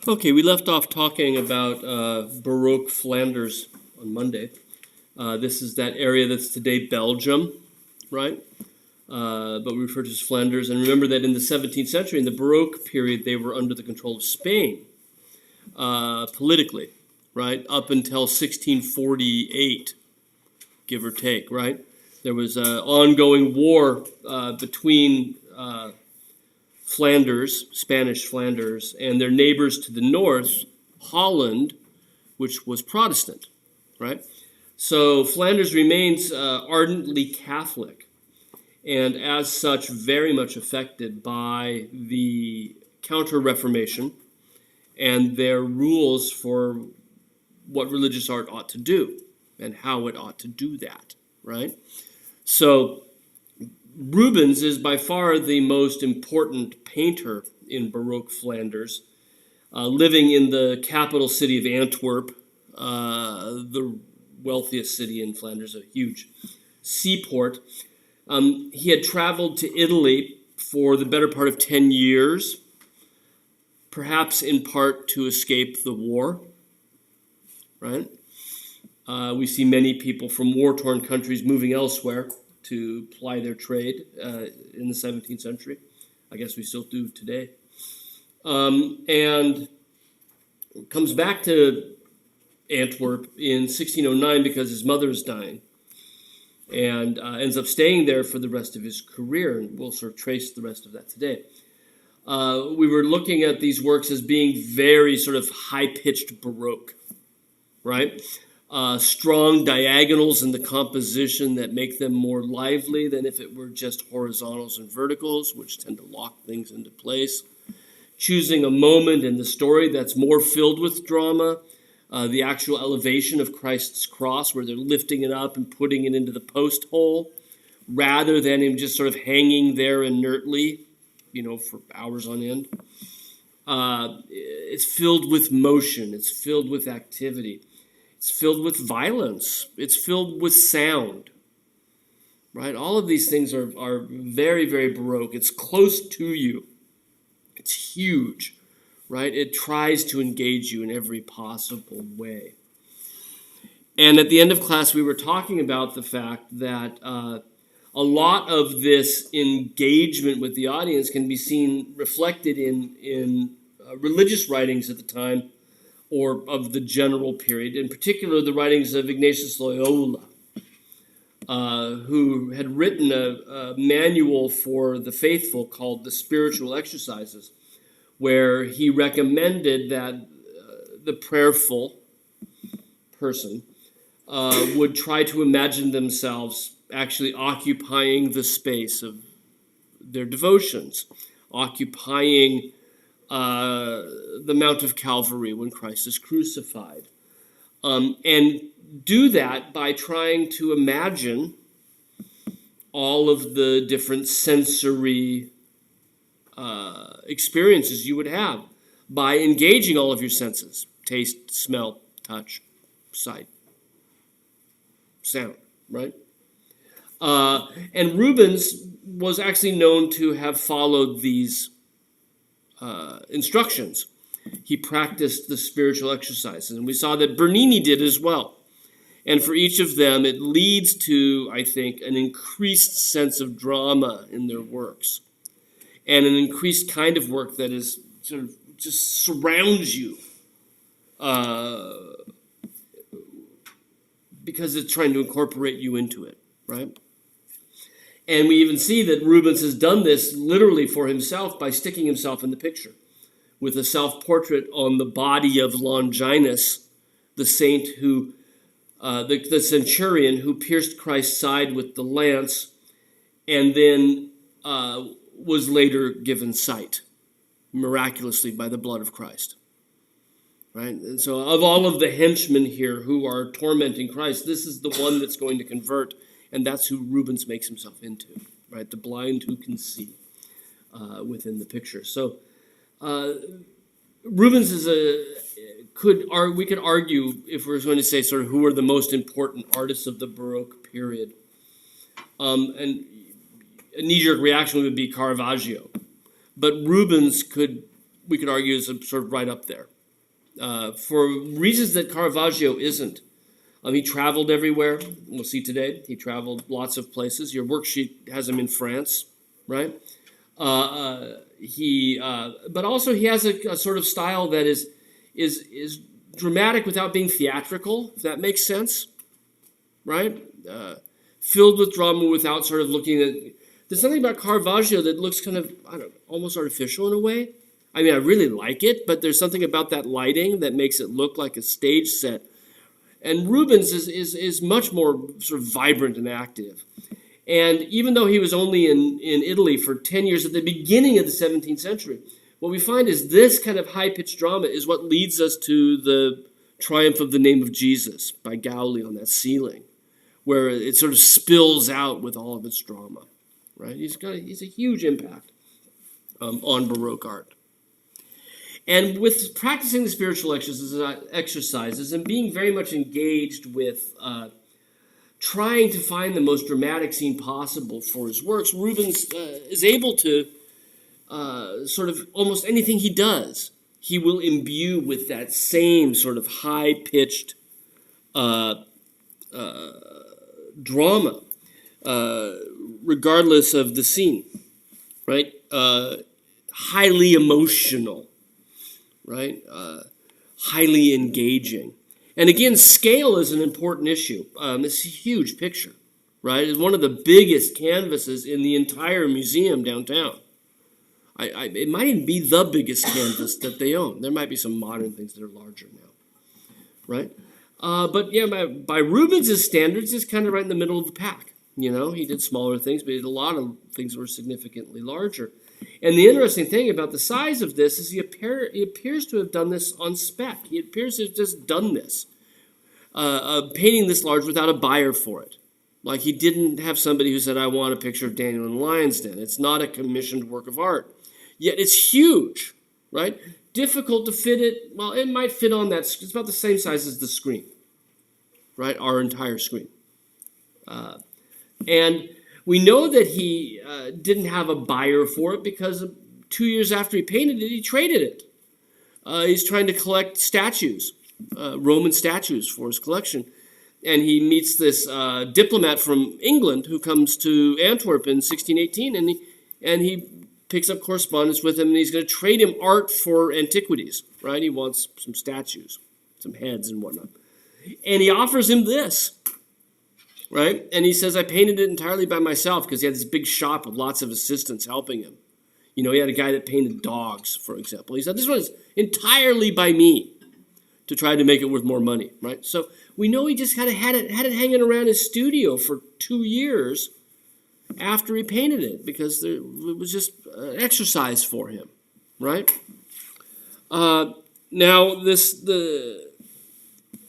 Okay, we left off talking about Baroque Flanders on Monday. This is that area that's today Belgium, right? But we refer to as Flanders. And remember that in the 17th century, in the Baroque period, they were under the control of Spain politically, right? Up until 1648, give or take, right? There was an ongoing war between Flanders, Spanish Flanders, and their neighbors to the north, Holland, which was Protestant, right? So Flanders remains ardently Catholic, and as such, very much affected by the Counter-Reformation and their rules for what religious art ought to do and how it ought to do that, right? So Rubens is by far the most important painter in Baroque Flanders, living in the capital city of Antwerp, the wealthiest city in Flanders, a huge seaport. He had traveled to Italy for the better part of 10 years, perhaps in part to escape the war, right? We see many people from war-torn countries moving elsewhere to ply their trade in the 17th century. I guess we still do today. And comes back to Antwerp in 1609 because his mother is dying, and ends up staying there for the rest of his career, and we'll sort of trace the rest of that today. We were looking at these works as being very sort of high-pitched Baroque, right? Strong diagonals in the composition that make them more lively than if it were just horizontals and verticals, which tend to lock things into place. Choosing a moment in the story that's more filled with drama, the actual elevation of Christ's cross, where they're lifting it up and putting it into the post hole, rather than him just sort of hanging there inertly, for hours on end. It's filled with motion. It's filled with activity. It's filled with violence. It's filled with sound, right? All of these things are very, very Baroque. It's close to you. It's huge, right? It tries to engage you in every possible way. And at the end of class, we were talking about the fact that a lot of this engagement with the audience can be seen reflected in religious writings at the time, or of the general period, in particular the writings of Ignatius Loyola, who had written a manual for the faithful called The Spiritual Exercises, where he recommended that the prayerful person would try to imagine themselves actually occupying the space of their devotions, occupying the Mount of Calvary when Christ is crucified. And do that by trying to imagine all of the different sensory experiences you would have by engaging all of your senses: taste, smell, touch, sight, sound, right? And Rubens was actually known to have followed these instructions. He practiced the spiritual exercises, and we saw that Bernini did as well. And for each of them, it leads to, I think, an increased sense of drama in their works, and an increased kind of work that is sort of just surrounds you because it's trying to incorporate you into it, right? And we even see that Rubens has done this literally for himself by sticking himself in the picture with a self-portrait on the body of Longinus, the saint who, the centurion who pierced Christ's side with the lance and then was later given sight miraculously by the blood of Christ. Right? And so of all of the henchmen here who are tormenting Christ, this is the one that's going to convert. And that's who Rubens makes himself into, right? The blind who can see within the picture. So Rubens is we could argue, if we're going to say sort of who are the most important artists of the Baroque period. And a knee-jerk reaction would be Caravaggio. But Rubens we could argue is sort of right up there, for reasons that Caravaggio isn't. He traveled everywhere. We'll see today. He traveled lots of places. Your worksheet has him in France, right? But also he has a sort of style that is dramatic without being theatrical, if that makes sense, right? Filled with drama without sort of looking at. There's something about Caravaggio that looks kind of, I don't know, almost artificial in a way. I mean, I really like it, but there's something about that lighting that makes it look like a stage set. And Rubens is much more sort of vibrant and active. And even though he was only in Italy for 10 years at the beginning of the 17th century, what we find is this kind of high-pitched drama is what leads us to the Triumph of the Name of Jesus by Gaudi on that ceiling, where it sort of spills out with all of its drama, right? He's a huge impact on Baroque art. And with practicing the spiritual exercises and being very much engaged with trying to find the most dramatic scene possible for his works, Rubens is able to sort of almost anything he does, he will imbue with that same sort of high-pitched drama, regardless of the scene, right? Highly emotional, right? Highly engaging. And again, scale is an important issue. It's a huge picture, right? It's one of the biggest canvases in the entire museum downtown. It might even be the biggest canvas that they own. There might be some modern things that are larger now, right? But yeah, by Rubens' standards, it's kind of right in the middle of the pack. You know, he did smaller things, but he did a lot of things that were significantly larger. And the interesting thing about the size of this is he appears to have done this on spec. He appears to have just done this, painting this large without a buyer for it. Like he didn't have somebody who said, I want a picture of Daniel in the Lion's Den. It's not a commissioned work of art. Yet it's huge, right? Difficult to fit it. Well, it might fit on that. It's about the same size as the screen, right? Our entire screen. And we know that he didn't have a buyer for it because 2 years after he painted it, he traded it. He's trying to collect statues, Roman statues for his collection. And he meets this diplomat from England who comes to Antwerp in 1618, and he picks up correspondence with him, and he's going to trade him art for antiquities, right? He wants some statues, some heads and whatnot. And he offers him this, right? And he says, I painted it entirely by myself because he had this big shop with lots of assistants helping him. You know, he had a guy that painted dogs, for example. He said, this was entirely by me to try to make it worth more money, right? So we know he just kind of had it hanging around his studio for 2 years after he painted it because it was just an exercise for him, right? Now,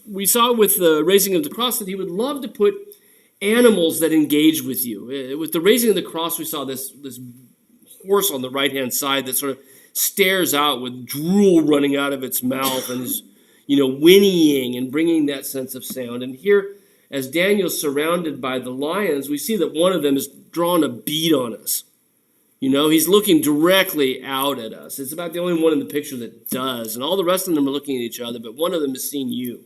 we saw with the Raising of the Cross that he would love to put animals that engage with you. With the Raising of the Cross, we saw this horse on the right-hand side that sort of stares out with drool running out of its mouth and is, whinnying and bringing that sense of sound. And here, as Daniel's surrounded by the lions, we see that one of them has drawn a bead on us. He's looking directly out at us. It's about the only one in the picture that does. And all the rest of them are looking at each other, but one of them has seen you.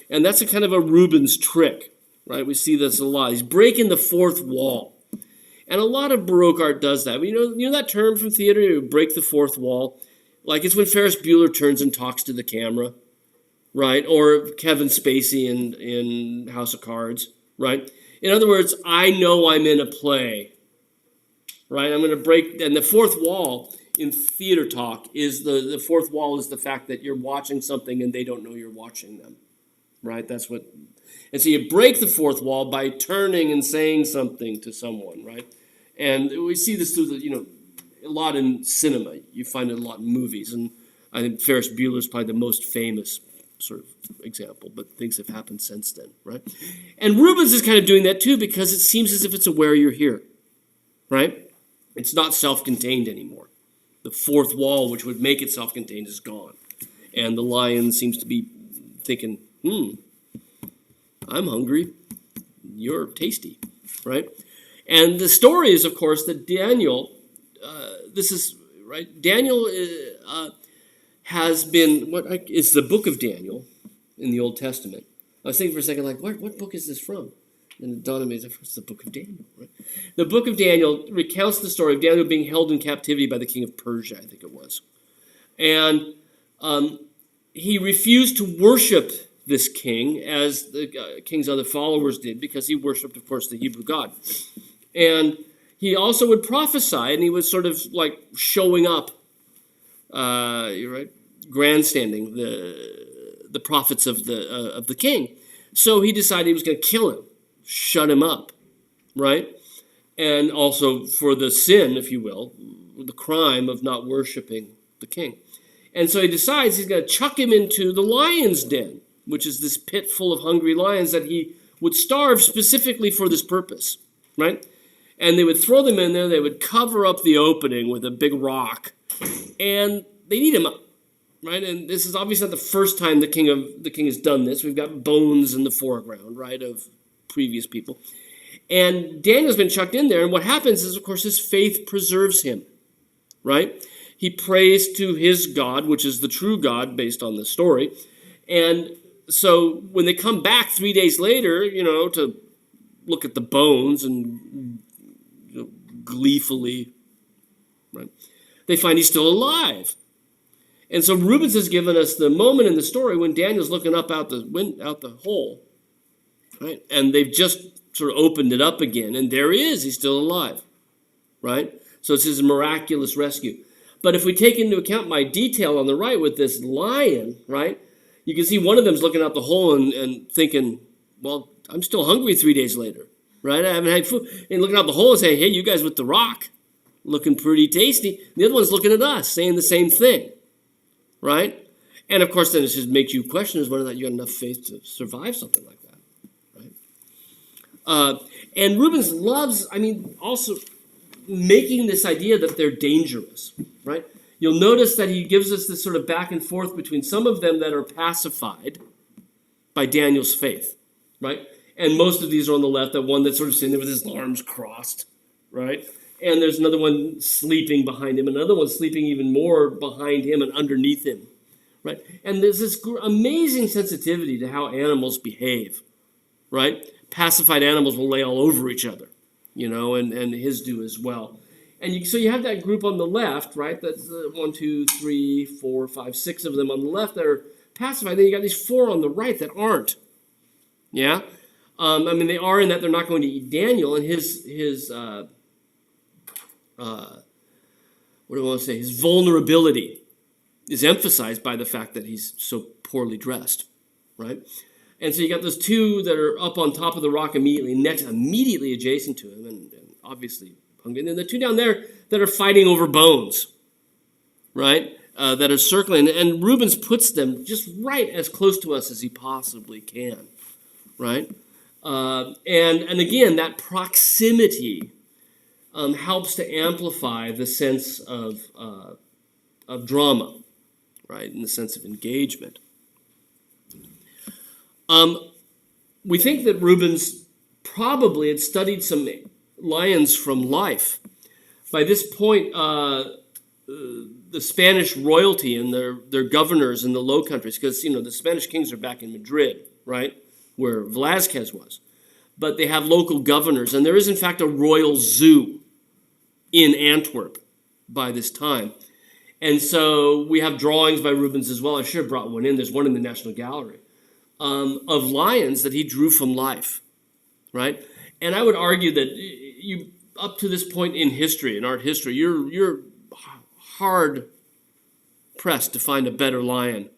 And that's a kind of a Rubens trick, right? We see this a lot. He's breaking the fourth wall. And a lot of Baroque art does that. You know that term from theater, you break the fourth wall? Like it's when Ferris Bueller turns and talks to the camera, right? Or Kevin Spacey in House of Cards, right? In other words, I know I'm in a play, right? I'm going to break, and the fourth wall in theater talk is the fourth wall is the fact that you're watching something and they don't know you're watching them, right? And so you break the fourth wall by turning and saying something to someone, right? And we see this through a lot in cinema. You find it a lot in movies, and I think Ferris Bueller is probably the most famous sort of example, but things have happened since then, right? And Rubens is kind of doing that too because it seems as if it's aware you're here, right? It's not self-contained anymore. The fourth wall, which would make it self-contained, is gone. And the lion seems to be thinking, I'm hungry. You're tasty, right? And the story is, of course, that Daniel, Daniel has been, is the book of Daniel in the Old Testament. I was thinking for a second, like, what book is this from? And it dawned on me, it's the book of Daniel, right? The book of Daniel recounts the story of Daniel being held in captivity by the king of Persia, I think it was. And he refused to worship this king as the king's other followers did, because he worshipped, of course, the Hebrew God. And he also would prophesy, and he was sort of like showing up, grandstanding the prophets of the king. So he decided he was going to kill him, shut him up, right? And also for the sin, if you will, the crime of not worshiping the king. And so he decides he's going to chuck him into the lion's den, which is this pit full of hungry lions that he would starve specifically for this purpose, right? And they would throw them in there, they would cover up the opening with a big rock, and they'd eat him up, right? And this is obviously not the first time the king has done this. We've got bones in the foreground, right, of previous people. And Daniel's been chucked in there, and what happens is, of course, his faith preserves him, right? He prays to his God, which is the true God based on the story. And so when they come back 3 days later, to look at the bones and gleefully, right, they find he's still alive. And so Rubens has given us the moment in the story when Daniel's looking up out the hole, right? And they've just sort of opened it up again, and there he is. He's still alive, right? So it's his miraculous rescue. But if we take into account my detail on the right with this lion, right, you can see one of them's looking out the hole and thinking, well, I'm still hungry 3 days later, right? I haven't had food. And looking out the hole and saying, hey, you guys with the rock, looking pretty tasty. The other one's looking at us, saying the same thing, right? And of course, then it just makes you question whether or not you got enough faith to survive something like that, right? And Rubens loves, also making this idea that they're dangerous, right? You'll notice that he gives us this sort of back and forth between some of them that are pacified by Daniel's faith, right? And most of these are on the left, that one that's sort of sitting there with his arms crossed, right? And there's another one sleeping behind him, another one sleeping even more behind him and underneath him, right? And there's this amazing sensitivity to how animals behave, right? Pacified animals will lay all over each other, and his do as well. And so you have that group on the left, right? That's 1, 2, 3, 4, 5, 6 of them on the left that are pacified. Then you got these 4 on the right that aren't. Yeah? They are in that they're not going to eat Daniel, and his vulnerability is emphasized by the fact that he's so poorly dressed, right? And so you got those 2 that are up on top of the rock immediately adjacent to him, and obviously hungry. And then the 2 down there that are fighting over bones, right? That are circling. And Rubens puts them just right as close to us as he possibly can, right? And again, that proximity helps to amplify the sense of drama, right? In the sense of engagement. We think that Rubens probably had studied some lions from life. By this point, the Spanish royalty and their governors in the Low Countries, because the Spanish kings are back in Madrid, right, where Velázquez was, but they have local governors, and there is in fact a royal zoo in Antwerp by this time. And so we have drawings by Rubens as well. I should have brought one in. There's one in the National Gallery of lions that he drew from life, right? And I would argue that you, up to this point in history, in art history, you're hard pressed to find a better lion,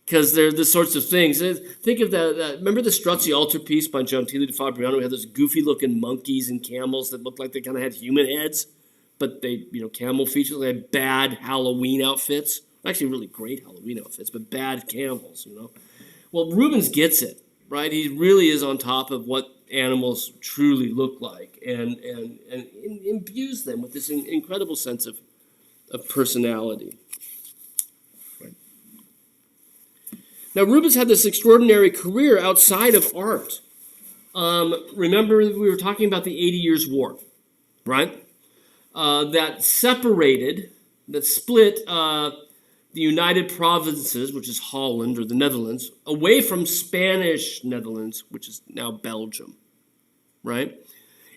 because they're the sorts of things. Think of that. Remember the Strozzi altarpiece by Gentile da Fabriano? We had those goofy-looking monkeys and camels that looked like they kind of had human heads, but they, camel features. They had bad Halloween outfits. Actually, really great Halloween outfits, but bad camels. Well, Rubens gets it, right? He really is on top of what animals truly look like, and imbues them with this incredible sense of personality. Right. Now, Rubens had this extraordinary career outside of art. Remember, we were talking about the 80 Years' War, right? That split the United Provinces, which is Holland or the Netherlands, away from Spanish Netherlands, which is now Belgium, right?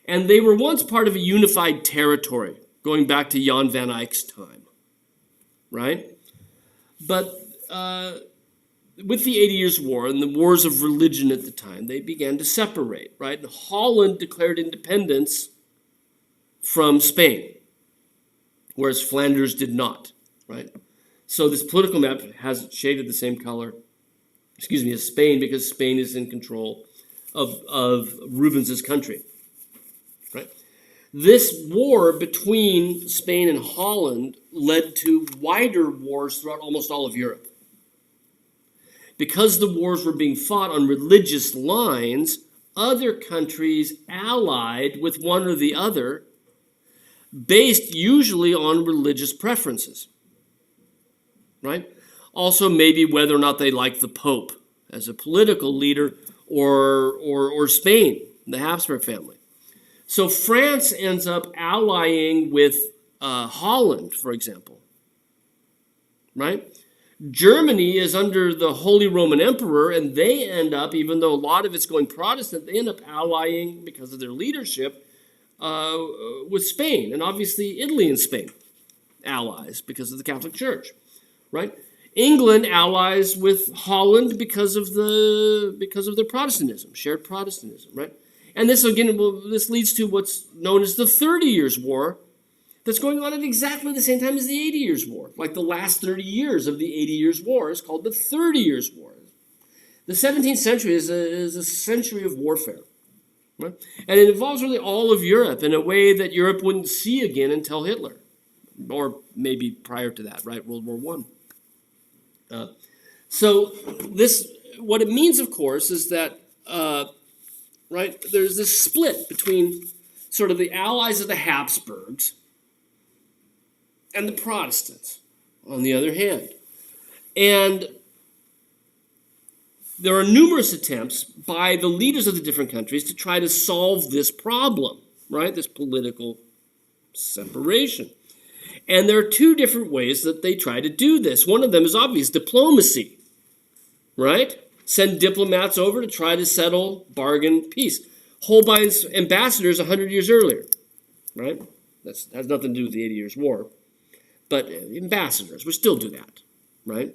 And they were once part of a unified territory, going back to Jan van Eyck's time, right? But with the 80 Years' War and the wars of religion at the time, they began to separate, right? And Holland declared independence from Spain, whereas Flanders did not, right? So this political map has it shaded the same color, as Spain, because Spain is in control of Rubens's country, right? This war between Spain and Holland led to wider wars throughout almost all of Europe. Because the wars were being fought on religious lines, other countries allied with one or the other, based usually on religious preferences, right? Also, maybe whether or not they like the Pope as a political leader or Spain, the Habsburg family. So France ends up allying with Holland, for example, right? Germany is under the Holy Roman Emperor, and they end up, even though a lot of it's going Protestant, they end up allying, because of their leadership, with Spain. And obviously Italy and Spain allies because of the Catholic Church, right? England allies with Holland because of their Protestantism, shared Protestantism, right? And this, again, this leads to what's known as the 30 Years' War, that's going on at exactly the same time as the 80 Years' War. Like the last 30 years of the 80 Years' War is called the 30 Years' War. The 17th century is a century of warfare, right? And it involves really all of Europe in a way that Europe wouldn't see again until Hitler, or maybe prior to that, right? World War I. So this, what it means, of course, is that, right, there's this split between sort of the allies of the Habsburgs and the Protestants, on the other hand. And there are numerous attempts by the leaders of the different countries to try to solve this problem, right? This political separation. And there are two different ways that they try to do this. One of them is obvious, diplomacy, right? Send diplomats over to try to settle, bargain, peace. Holbein's ambassadors 100 years earlier, right? That has nothing to do with the 80 Years' War. But ambassadors, we still do that, right?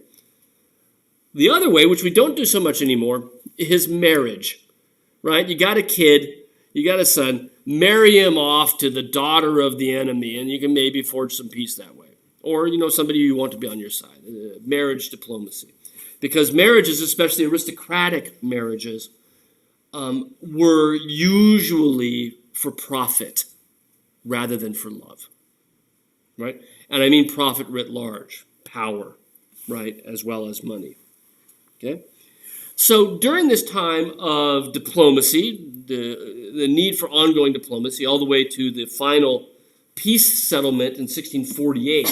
The other way, which we don't do so much anymore, is marriage, right? You got a kid, you got a son, marry him off to the daughter of the enemy, and you can maybe forge some peace that way. Or, somebody you want to be on your side, marriage diplomacy. Because marriages, especially aristocratic marriages, were usually for profit rather than for love, right? And I mean profit writ large, power, right, as well as money, okay? So during this time of diplomacy, the need for ongoing diplomacy, all the way to the final peace settlement in 1648,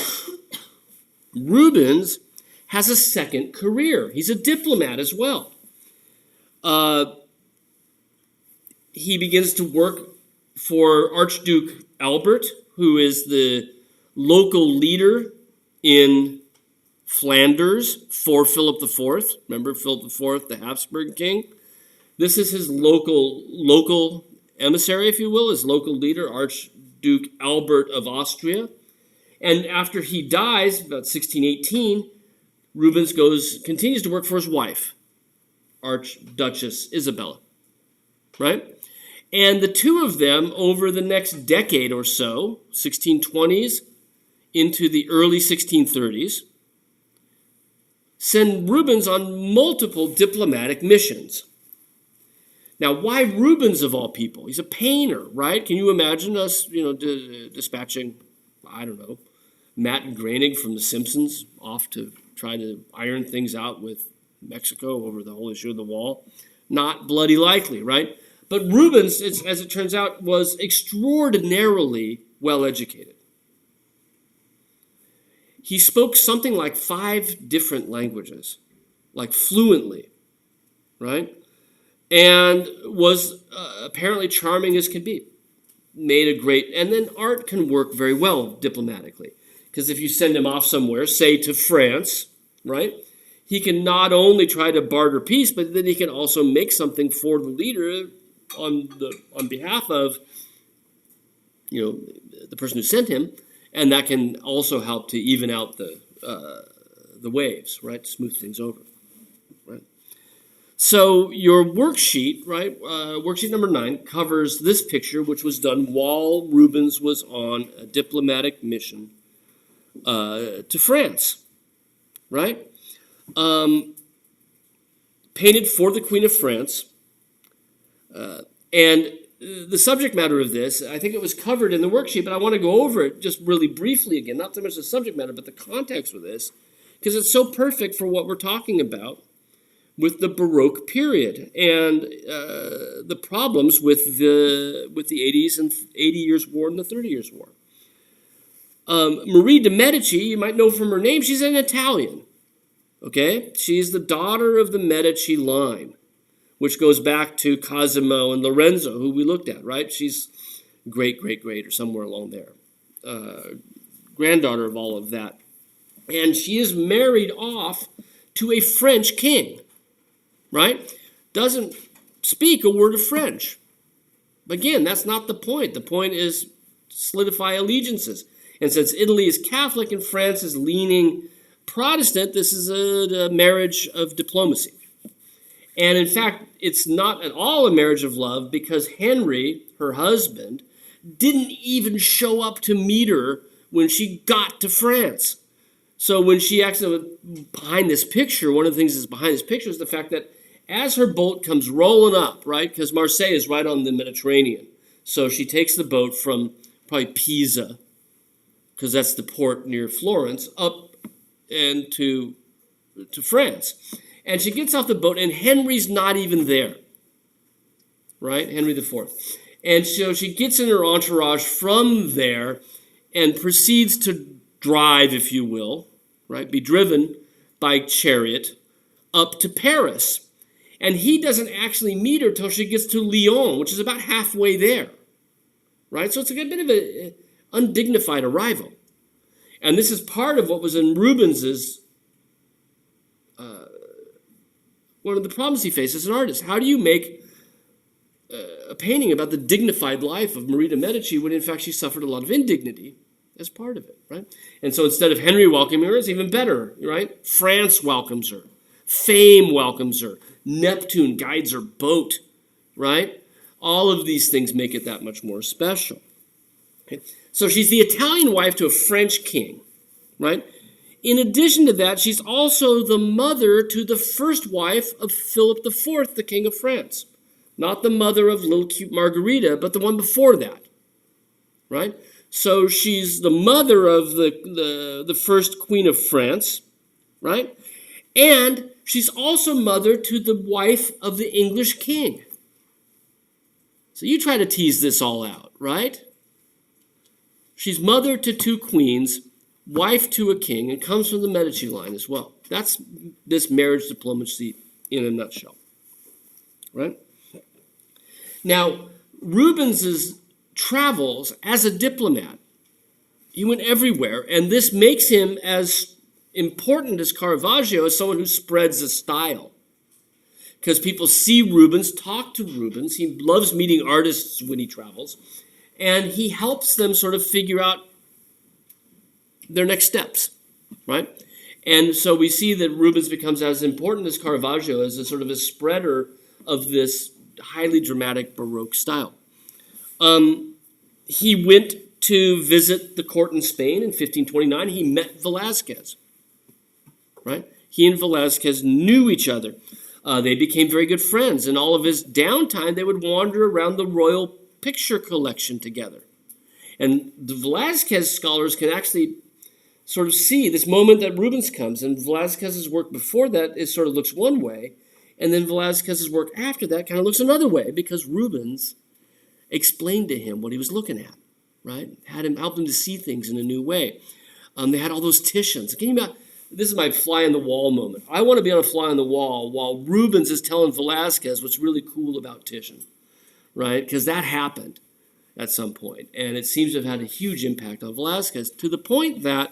Rubens has a second career. He's a diplomat as well. He begins to work for Archduke Albert, who is the local leader in Flanders for Philip IV. Remember Philip IV, the Habsburg king? This is his local emissary, if you will, his local leader, Archduke Albert of Austria. And after he dies, about 1618, Rubens continues to work for his wife, Archduchess Isabella, right? And the two of them, over the next decade or so, 1620s into the early 1630s, send Rubens on multiple diplomatic missions. Now, why Rubens of all people? He's a painter, right? Can you imagine us, dispatching, I don't know, Matt and Groening from The Simpsons off to try to iron things out with Mexico over the whole issue of the wall? Not bloody likely, right? But Rubens, as it turns out, was extraordinarily well educated. He spoke something like 5 different languages, like fluently, right? And was apparently charming as can be. And then art can work very well diplomatically. Because if you send him off somewhere, say to France, right, he can not only try to barter peace, but then he can also make something for the leader on behalf of, the person who sent him, and that can also help to even out the waves, right, smooth things over, right. So your worksheet, right, worksheet number 9 covers this picture, which was done while Rubens was on a diplomatic mission to France, right? Painted for the Queen of France. And the subject matter of this, I think it was covered in the worksheet, but I want to go over it just really briefly again, not so much the subject matter, but the context of this, because it's so perfect for what we're talking about with the Baroque period and the problems with the 80s and 80 Years' War and the 30 Years' War. Marie de' Medici, you might know from her name, she's an Italian. Okay? She's the daughter of the Medici line, which goes back to Cosimo and Lorenzo, who we looked at, right? She's great or somewhere along there. Granddaughter of all of that. And she is married off to a French king, right? Doesn't speak a word of French. Again, that's not the point. The point is solidify allegiances. And since Italy is Catholic and France is leaning Protestant, this is a marriage of diplomacy. And in fact, it's not at all a marriage of love because Henry, her husband, didn't even show up to meet her when she got to France. So when she actually, behind this picture, one of the things that's behind this picture is the fact that as her boat comes rolling up, right, because Marseille is right on the Mediterranean. So she takes the boat from probably Pisa, because that's the port near Florence, up and to France. And she gets off the boat, and Henry's not even there, right? Henry IV. And so she gets in her entourage from there and proceeds to drive, if you will, right? Be driven by chariot up to Paris. And he doesn't actually meet her till she gets to Lyon, which is about halfway there, right? So it's a bit of an undignified arrival. And this is part of what was in Rubens's, one of the problems he faces as an artist. How do you make a painting about the dignified life of Marie de' Medici when in fact she suffered a lot of indignity as part of it, right? And so instead of Henry welcoming her, it's even better, right? France welcomes her. Fame welcomes her. Neptune guides her boat, right? All of these things make it that much more special. Okay? So she's the Italian wife to a French king, right? In addition to that, she's also the mother to the first wife of Philip IV, the King of France. Not the mother of little cute Margarita, but the one before that, right? So she's the mother of the first Queen of France, right? And she's also mother to the wife of the English king. So you try to tease this all out, right? She's mother to 2 queens, wife to a king, and comes from the Medici line as well. That's this marriage diplomacy in a nutshell, right? Now, Rubens's travels as a diplomat, he went everywhere, and this makes him as important as Caravaggio as someone who spreads a style. Because people see Rubens, talk to Rubens, he loves meeting artists when he travels, and he helps them sort of figure out their next steps, right? And so we see that Rubens becomes as important as Caravaggio as a sort of a spreader of this highly dramatic Baroque style. He went to visit the court in Spain in 1529. He met Velázquez, right? He and Velázquez knew each other. They became very good friends. And all of his downtime, they would wander around the royal picture collection together. And the Velázquez scholars can actually sort of see this moment that Rubens comes, and Velázquez's work before that is sort of looks one way, and then Velázquez's work after that kind of looks another way, because Rubens explained to him what he was looking at, right? Helped him to see things in a new way. They had all those Titians. Can you imagine? This is my fly on the wall moment. I want to be on a fly on the wall while Rubens is telling Velázquez what's really cool about Titian, right? Because that happened at some point, and it seems to have had a huge impact on Velázquez to the point that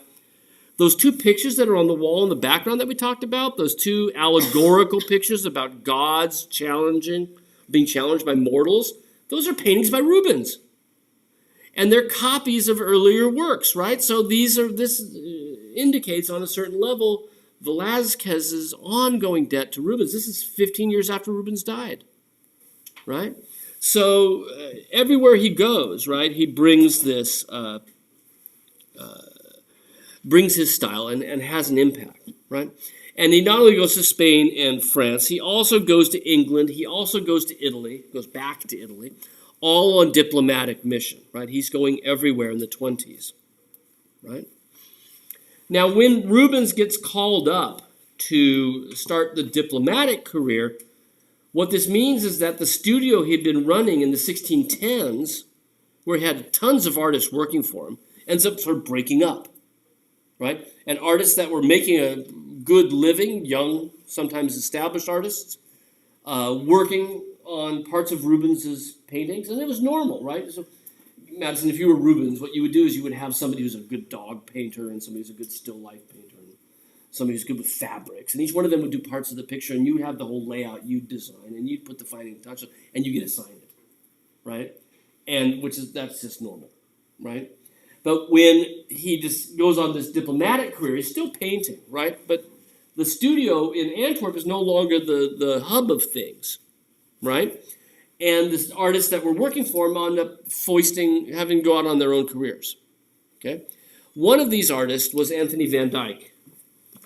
Those two pictures that are on the wall in the background that we talked about, those two allegorical pictures about gods being challenged by mortals, those are paintings by Rubens. And they're copies of earlier works, right? So this indicates on a certain level Velázquez's ongoing debt to Rubens. This is 15 years after Rubens died, right? So everywhere he goes, right, he brings this, brings his style and has an impact, right? And he not only goes to Spain and France, he also goes to England, he also goes to Italy, goes back to Italy, all on diplomatic mission, right? He's going everywhere in the 20s, right? Now, when Rubens gets called up to start the diplomatic career, what this means is that the studio he'd been running in the 1610s, where he had tons of artists working for him, ends up sort of breaking up, right? And artists that were making a good living, young, sometimes established artists, working on parts of Rubens's paintings, and it was normal, right? So, Madison, if you were Rubens, what you would do is you would have somebody who's a good dog painter and somebody who's a good still life painter and somebody who's good with fabrics, and each one of them would do parts of the picture, and you would have the whole layout you'd design, and you'd put the finishing touches, and you get assigned it, right? And that's just normal, right? But when he just goes on this diplomatic career, he's still painting, right? But the studio in Antwerp is no longer the hub of things, right? And the artists that were working for him end up having to go out on their own careers, okay? One of these artists was Anthony van Dyck.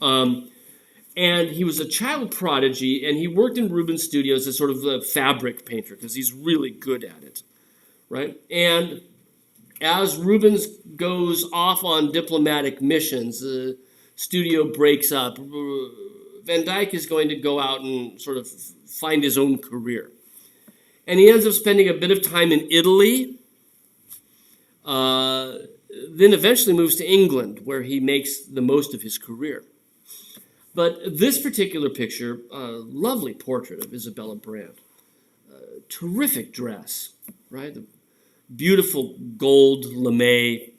And he was a child prodigy, and he worked in Rubens Studios as sort of a fabric painter because he's really good at it, right? And as Rubens goes off on diplomatic missions, the studio breaks up. Van Dyck is going to go out and sort of find his own career. And he ends up spending a bit of time in Italy, then eventually moves to England, where he makes the most of his career. But this particular picture, lovely portrait of Isabella Brandt, terrific dress, right? The beautiful gold lame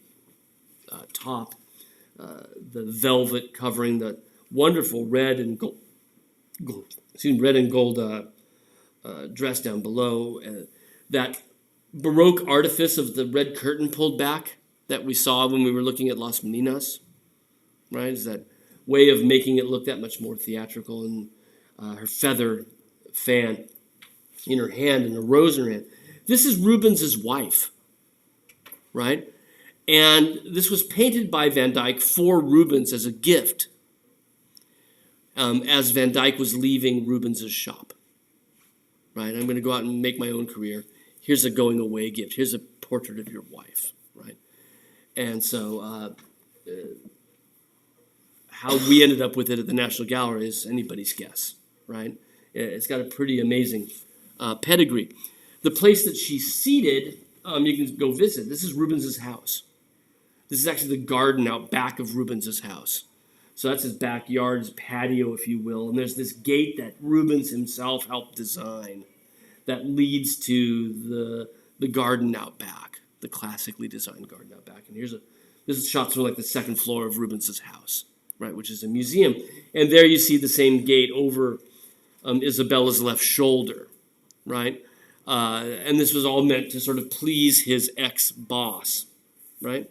top, the velvet covering the wonderful red and gold dress down below. That Baroque artifice of the red curtain pulled back that we saw when we were looking at Las Meninas, right? Is that way of making it look that much more theatrical, and her feather fan in her hand and a rose in her hand. This is Rubens's wife, right? And this was painted by Van Dyck for Rubens as a gift, as Van Dyck was leaving Rubens's shop, right? I'm going to go out and make my own career. Here's a going away gift. Here's a portrait of your wife, right? And so how we ended up with it at the National Gallery is anybody's guess, right? It's got a pretty amazing pedigree. The place that she's seated, you can go visit. This is Rubens's house. This is actually the garden out back of Rubens's house. So that's his backyard, his patio, if you will. And there's this gate that Rubens himself helped design that leads to the garden out back, the classically designed garden out back. And this is shots from like the second floor of Rubens's house, right, which is a museum. And there you see the same gate over Isabella's left shoulder, right? And this was all meant to sort of please his ex-boss, right?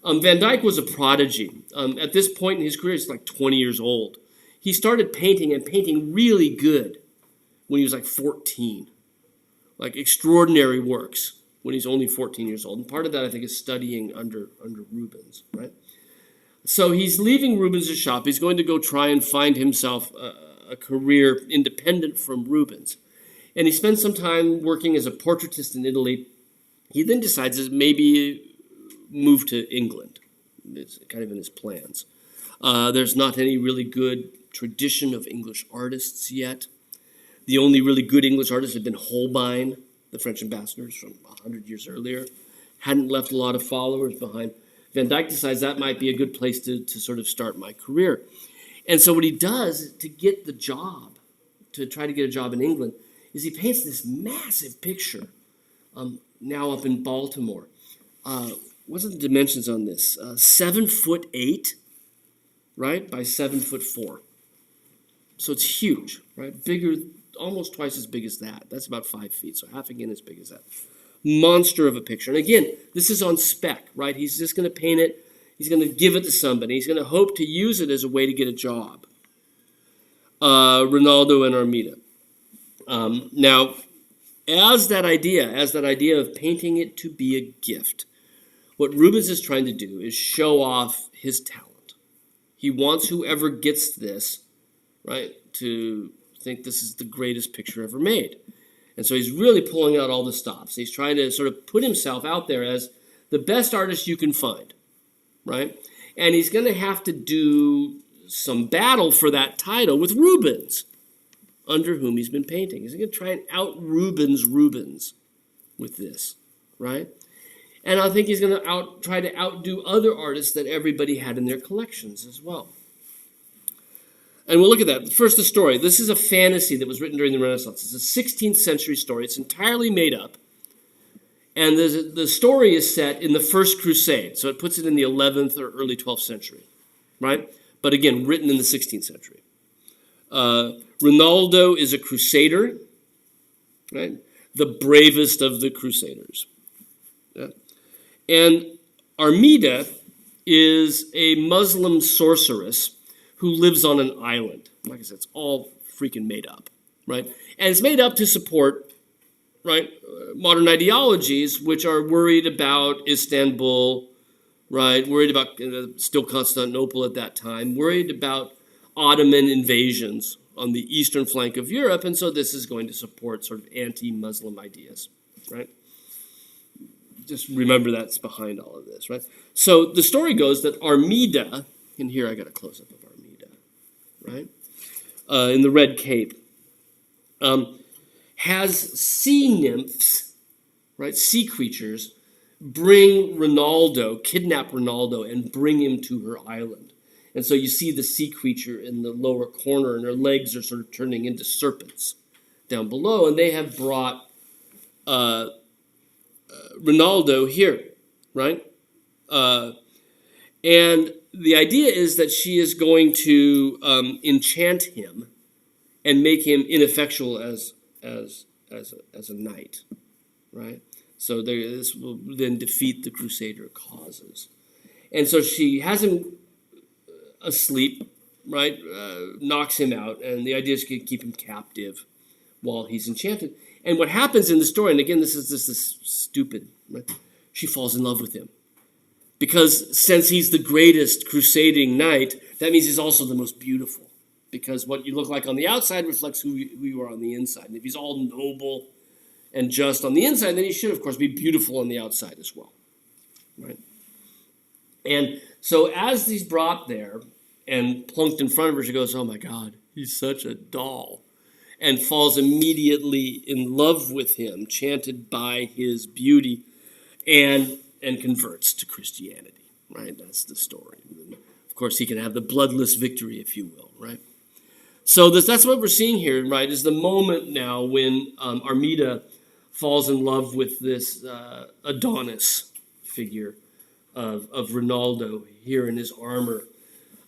Van Dyck was a prodigy. At this point in his career, he's like 20 years old. He started painting and painting really good when he was like 14, like extraordinary works when he's only 14 years old. And part of that, I think, is studying under Rubens, right? So he's leaving Rubens' shop. He's going to go try and find himself a career independent from Rubens. And he spends some time working as a portraitist in Italy. He then decides to maybe move to England. It's kind of in his plans. There's not any really good tradition of English artists yet. The only really good English artists had been Holbein, the French ambassadors from 100 years earlier. Hadn't left a lot of followers behind. Van Dyck decides that might be a good place to sort of start my career. And so what he does to get the job, to try to get a job in England, is he paints this massive picture, now up in Baltimore. What's the dimensions on this? 7'8", right, by 7'4". So it's huge, right? Bigger, almost twice as big as that. That's about 5 feet, so half again as big as that. Monster of a picture. And again, this is on spec, right? He's just going to paint it. He's going to give it to somebody. He's going to hope to use it as a way to get a job. Rinaldo and Armida. Now, as that idea of painting it to be a gift, what Rubens is trying to do is show off his talent. He wants whoever gets this, right, to think this is the greatest picture ever made. And so he's really pulling out all the stops. He's trying to sort of put himself out there as the best artist you can find, right? And he's going to have to do some battle for that title with Rubens, under whom he's been painting. He's going to try and out-Rubens with this, right? And I think he's going to try to outdo other artists that everybody had in their collections as well. And we'll look at that. First, the story. This is a fantasy that was written during the Renaissance. It's a 16th century story. It's entirely made up. And the story is set in the First Crusade. So it puts it in the 11th or early 12th century, right? But again, written in the 16th century. Rinaldo is a crusader, right? The bravest of the crusaders. Yeah. And Armida is a Muslim sorceress who lives on an island. Like I said, it's all freaking made up, right? And it's made up to support, right, modern ideologies which are worried about Istanbul, right, worried about still Constantinople at that time, worried about Ottoman invasions on the eastern flank of Europe, and so this is going to support sort of anti-Muslim ideas, right? Just remember that's behind all of this, right? So the story goes that Armida, and here I got a close-up of Armida, right, in the red cape, has sea nymphs, right, sea creatures, kidnap Rinaldo, and bring him to her island. And so you see the sea creature in the lower corner, and her legs are sort of turning into serpents down below. And they have brought Rinaldo here, right? And the idea is that she is going to enchant him and make him ineffectual as a knight, right? So this will then defeat the Crusader causes. And so she has him asleep, right? Knocks him out, and the idea is to keep him captive while he's enchanted. And what happens in the story, and again, this is just this stupid, right? She falls in love with him. Because since he's the greatest crusading knight, that means he's also the most beautiful. Because what you look like on the outside reflects who you are on the inside. And if he's all noble and just on the inside, then he should, of course, be beautiful on the outside as well, right? And so as he's brought there and plunked in front of her, she goes, oh my God, he's such a doll, and falls immediately in love with him, enchanted by his beauty, and converts to Christianity, right? That's the story. And of course, he can have the bloodless victory, if you will, right? So that's what we're seeing here, right, is the moment now when Armida falls in love with this Adonis figure of Rinaldo here in his armor.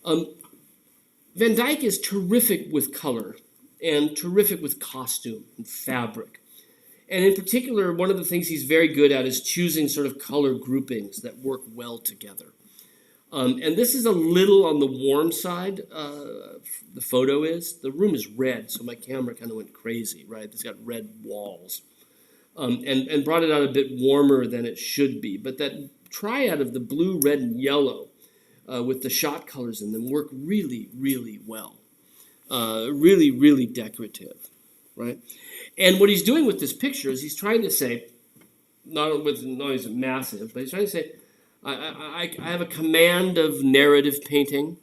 Van Dyck is terrific with color and terrific with costume and fabric. And in particular, one of the things he's very good at is choosing sort of color groupings that work well together. And this is a little on the warm side, the photo is. The room is red, so my camera kind of went crazy, right? It's got red walls. And brought it out a bit warmer than it should be. But that triad of the blue, red, and yellow with the shot colors in them work really, really well. Really, really decorative, right? And what he's doing with this picture is he's trying to say, not only is it massive, but he's trying to say, I have a command of narrative painting,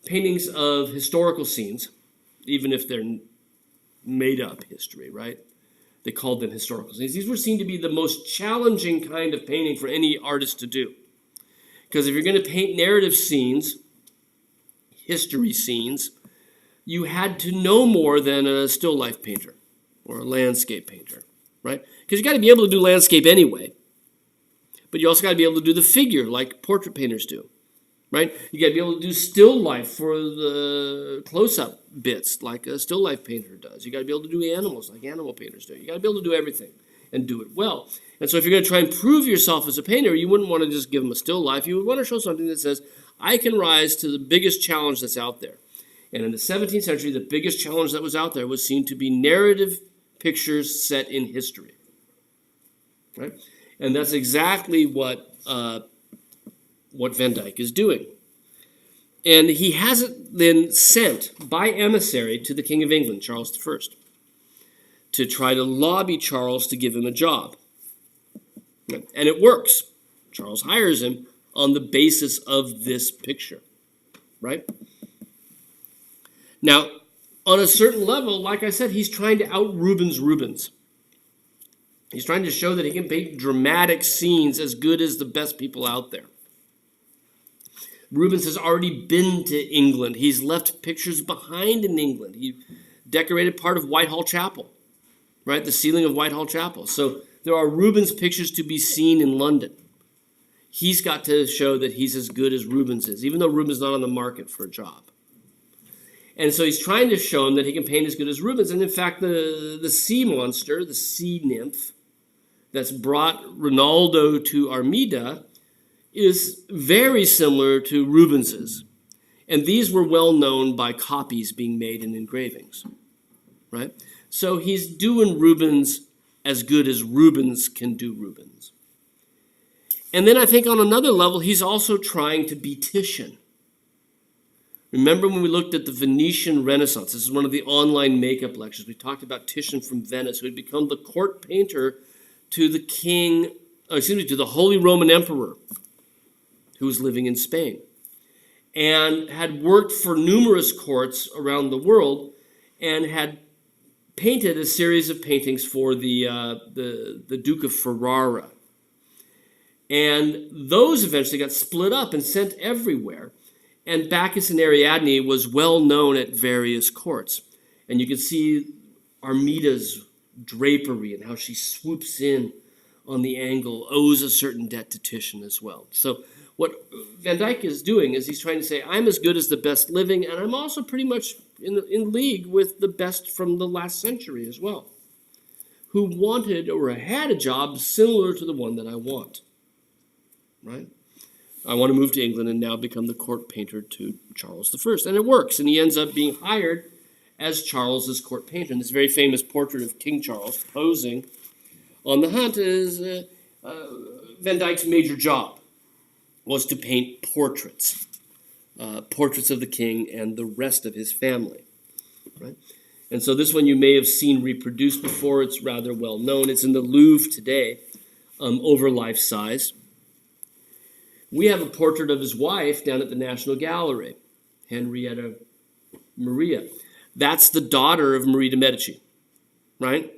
paintings of historical scenes, even if they're made up history, right? They called them historical scenes. These were seen to be the most challenging kind of painting for any artist to do. Because if you're going to paint narrative scenes, history scenes, you had to know more than a still life painter or a landscape painter, right? Because you got to be able to do landscape anyway. But you also got to be able to do the figure like portrait painters do, right? You got to be able to do still life for the close-up bits, like a still life painter does. You got to be able to do animals, like animal painters do. You got to be able to do everything and do it well. And so if you're going to try and prove yourself as a painter, you wouldn't want to just give them a still life. You would want to show something that says, I can rise to the biggest challenge that's out there. And in the 17th century, the biggest challenge that was out there was seen to be narrative pictures set in history. Right? And that's exactly what Van Dyck is doing. And he has it then sent by emissary to the King of England, Charles I, to try to lobby Charles to give him a job. And it works. Charles hires him on the basis of this picture, right? Now, on a certain level, like I said, he's trying to out-Rubens Rubens. He's trying to show that he can paint dramatic scenes as good as the best people out there. Rubens has already been to England. He's left pictures behind in England. He decorated part of Whitehall Chapel, right? The ceiling of Whitehall Chapel. So there are Rubens pictures to be seen in London. He's got to show that he's as good as Rubens is, even though Rubens is not on the market for a job. And so he's trying to show him that he can paint as good as Rubens. And in fact, the sea monster, the sea nymph, that's brought Rinaldo to Armida is very similar to Rubens's. And these were well known by copies being made in engravings, right? So he's doing Rubens as good as Rubens can do Rubens. And then I think on another level, he's also trying to be Titian. Remember when we looked at the Venetian Renaissance? This is one of the online makeup lectures. We talked about Titian from Venice, who had become the court painter to the to the Holy Roman Emperor, who was living in Spain, and had worked for numerous courts around the world, and had painted a series of paintings for the Duke of Ferrara. And those eventually got split up and sent everywhere. And Bacchus and Ariadne was well known at various courts. And you can see Armida's drapery and how she swoops in on the angle owes a certain debt to Titian as well. So what Van Dyck is doing is he's trying to say, I'm as good as the best living, and I'm also pretty much in league with the best from the last century as well, who wanted or had a job similar to the one that I want, right? I want to move to England and now become the court painter to Charles I. And it works, and he ends up being hired as Charles's court painter. And this very famous portrait of King Charles posing on the hunt is Van Dyck's major job was to paint portraits, portraits of the king and the rest of his family, right? And so this one you may have seen reproduced before. It's rather well known. It's in the Louvre today, over life size. We have a portrait of his wife down at the National Gallery, Henrietta Maria. That's the daughter of Marie de Medici, right?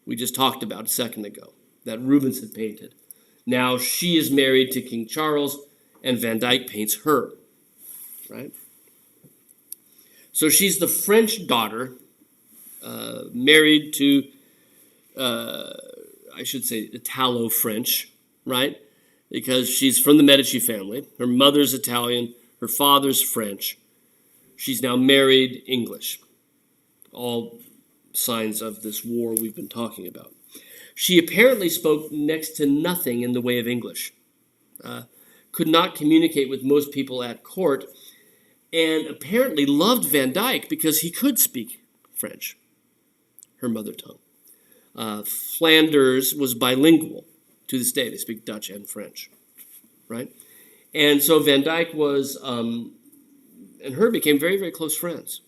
We just talked about a second ago, that Rubens had painted. Now she is married to King Charles, and Van Dyck paints her, right? So she's the French daughter, married to, I should say, Italo-French, right? Because she's from the Medici family. Her mother's Italian, her father's French. She's now married English. All signs of this war we've been talking about. She apparently spoke next to nothing in the way of English, could not communicate with most people at court, and apparently loved Van Dyck because he could speak French, her mother tongue. Flanders was bilingual. To this day, they speak Dutch and French, right? And so Van Dyck was, and her became very, very close friends.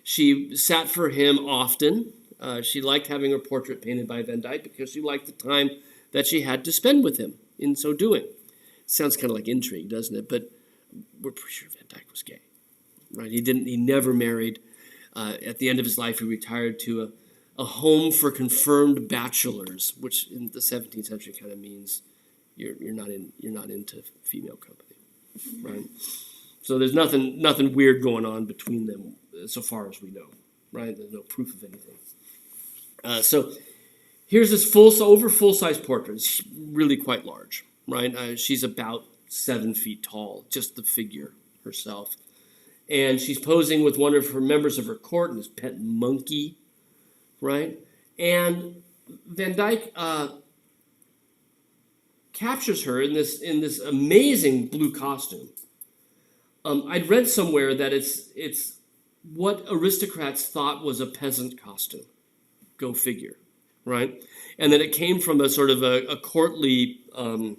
She sat for him often. She liked having her portrait painted by Van Dyck because she liked the time that she had to spend with him in so doing. Sounds kind of like intrigue, doesn't it? But we're pretty sure Van Dyck was gay, right? He never married. At the end of his life, he retired to a home for confirmed bachelors, which in the 17th century kind of means you're not into female company, right? So there's nothing weird going on between them so far as we know, right? There's no proof of anything. So here's this over full-size portrait. It's really quite large, right? She's about 7 feet tall, just the figure, herself. And she's posing with one of her members of her court, this pet monkey, right? And Van Dyck captures her in this amazing blue costume. I'd read somewhere that it's what aristocrats thought was a peasant costume. Go figure, right? And that it came from a sort of a courtly a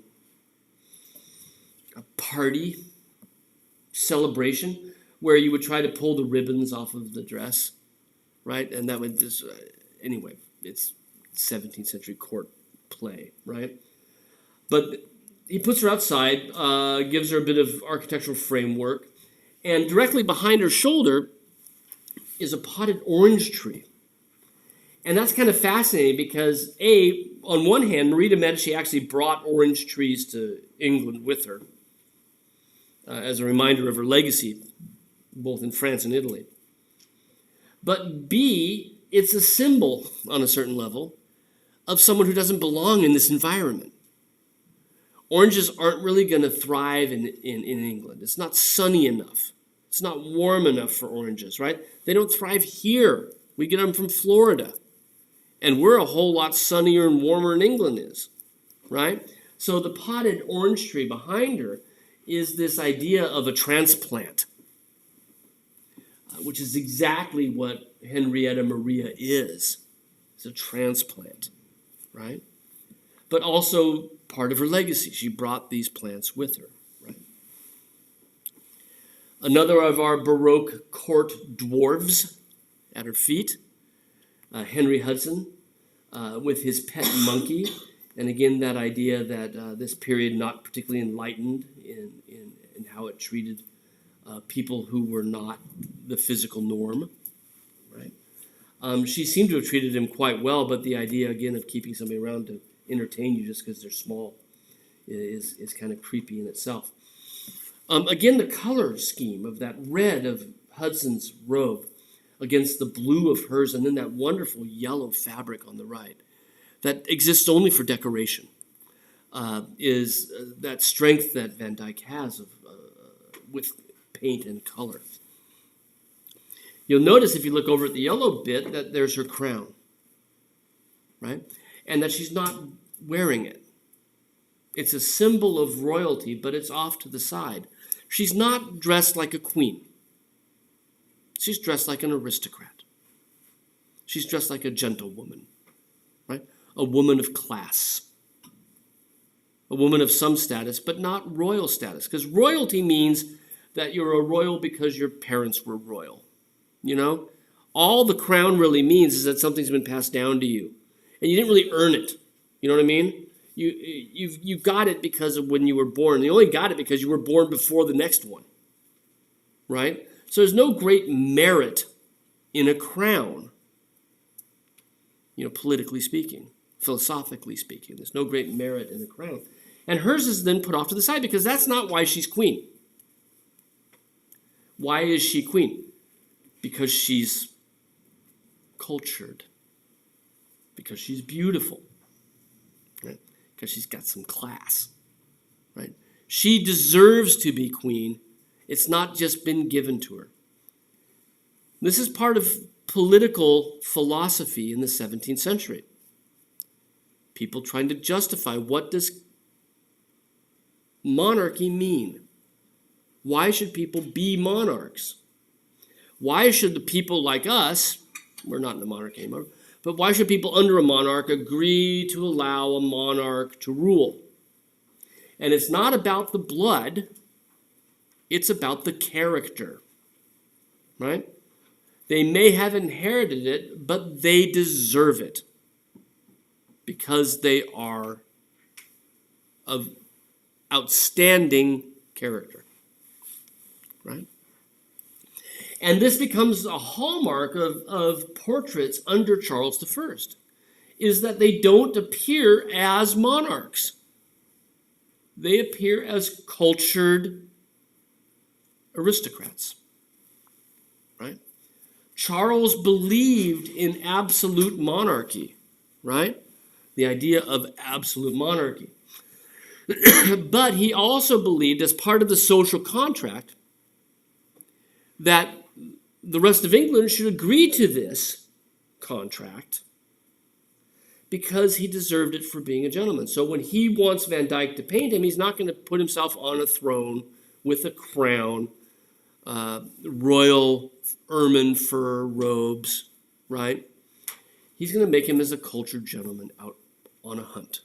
party celebration where you would try to pull the ribbons off of the dress, right? And that would just, anyway, it's 17th century court play, right? But he puts her outside, gives her a bit of architectural framework, and directly behind her shoulder is a potted orange tree. And that's kind of fascinating because, on one hand, Marie de Medici actually brought orange trees to England with her as a reminder of her legacy, both in France and Italy. But B, it's a symbol, on a certain level, of someone who doesn't belong in this environment. Oranges aren't really going to thrive in England. It's not sunny enough. It's not warm enough for oranges, right? They don't thrive here. We get them from Florida. And we're a whole lot sunnier and warmer than England is, right? So the potted orange tree behind her is this idea of a transplant, which is exactly what Henrietta Maria is. It's a transplant, right? But also part of her legacy. She brought these plants with her, right? Another of our Baroque court dwarves at her feet, Henry Hudson, with his pet monkey. And again, that idea that this period not particularly enlightened in how it treated people who were not the physical norm, right? She seemed to have treated him quite well, but the idea, again, of keeping somebody around to entertain you just because they're small is kind of creepy in itself. Again, the color scheme of that red of Hudson's robe against the blue of hers, and then that wonderful yellow fabric on the right that exists only for decoration, is that strength that Van Dyck has with paint and color. You'll notice if you look over at the yellow bit that there's her crown, right? And that she's not wearing it. It's a symbol of royalty, but it's off to the side. She's not dressed like a queen. She's dressed like an aristocrat. She's dressed like a gentlewoman, right? A woman of class. A woman of some status, but not royal status. Because royalty means that you're a royal because your parents were royal. You know? All the crown really means is that something's been passed down to you. And you didn't really earn it. You know what I mean? You got it because of when you were born. You only got it because you were born before the next one. Right? So there's no great merit in a crown. You know, politically speaking, philosophically speaking. There's no great merit in a crown. And hers is then put off to the side because that's not why she's queen. Why is she queen? Because she's cultured. Because she's beautiful. Right? Because she's got some class. Right? She deserves to be queen. It's not just been given to her. This is part of political philosophy in the 17th century. People trying to justify, what does monarchy mean? Why should people be monarchs? Why should the people like us, we're not in a monarchy anymore, but why should people under a monarch agree to allow a monarch to rule? And it's not about the blood, it's about the character, right? They may have inherited it, but they deserve it because they are of outstanding character, right? And this becomes a hallmark of portraits under Charles I, is that they don't appear as monarchs. They appear as cultured aristocrats, right? Charles believed in absolute monarchy, right? The idea of absolute monarchy. But he also believed, as part of the social contract, that the rest of England should agree to this contract because he deserved it for being a gentleman. So when he wants Van Dyck to paint him, he's not going to put himself on a throne with a crown, royal ermine fur robes, right? He's going to make him as a cultured gentleman out on a hunt.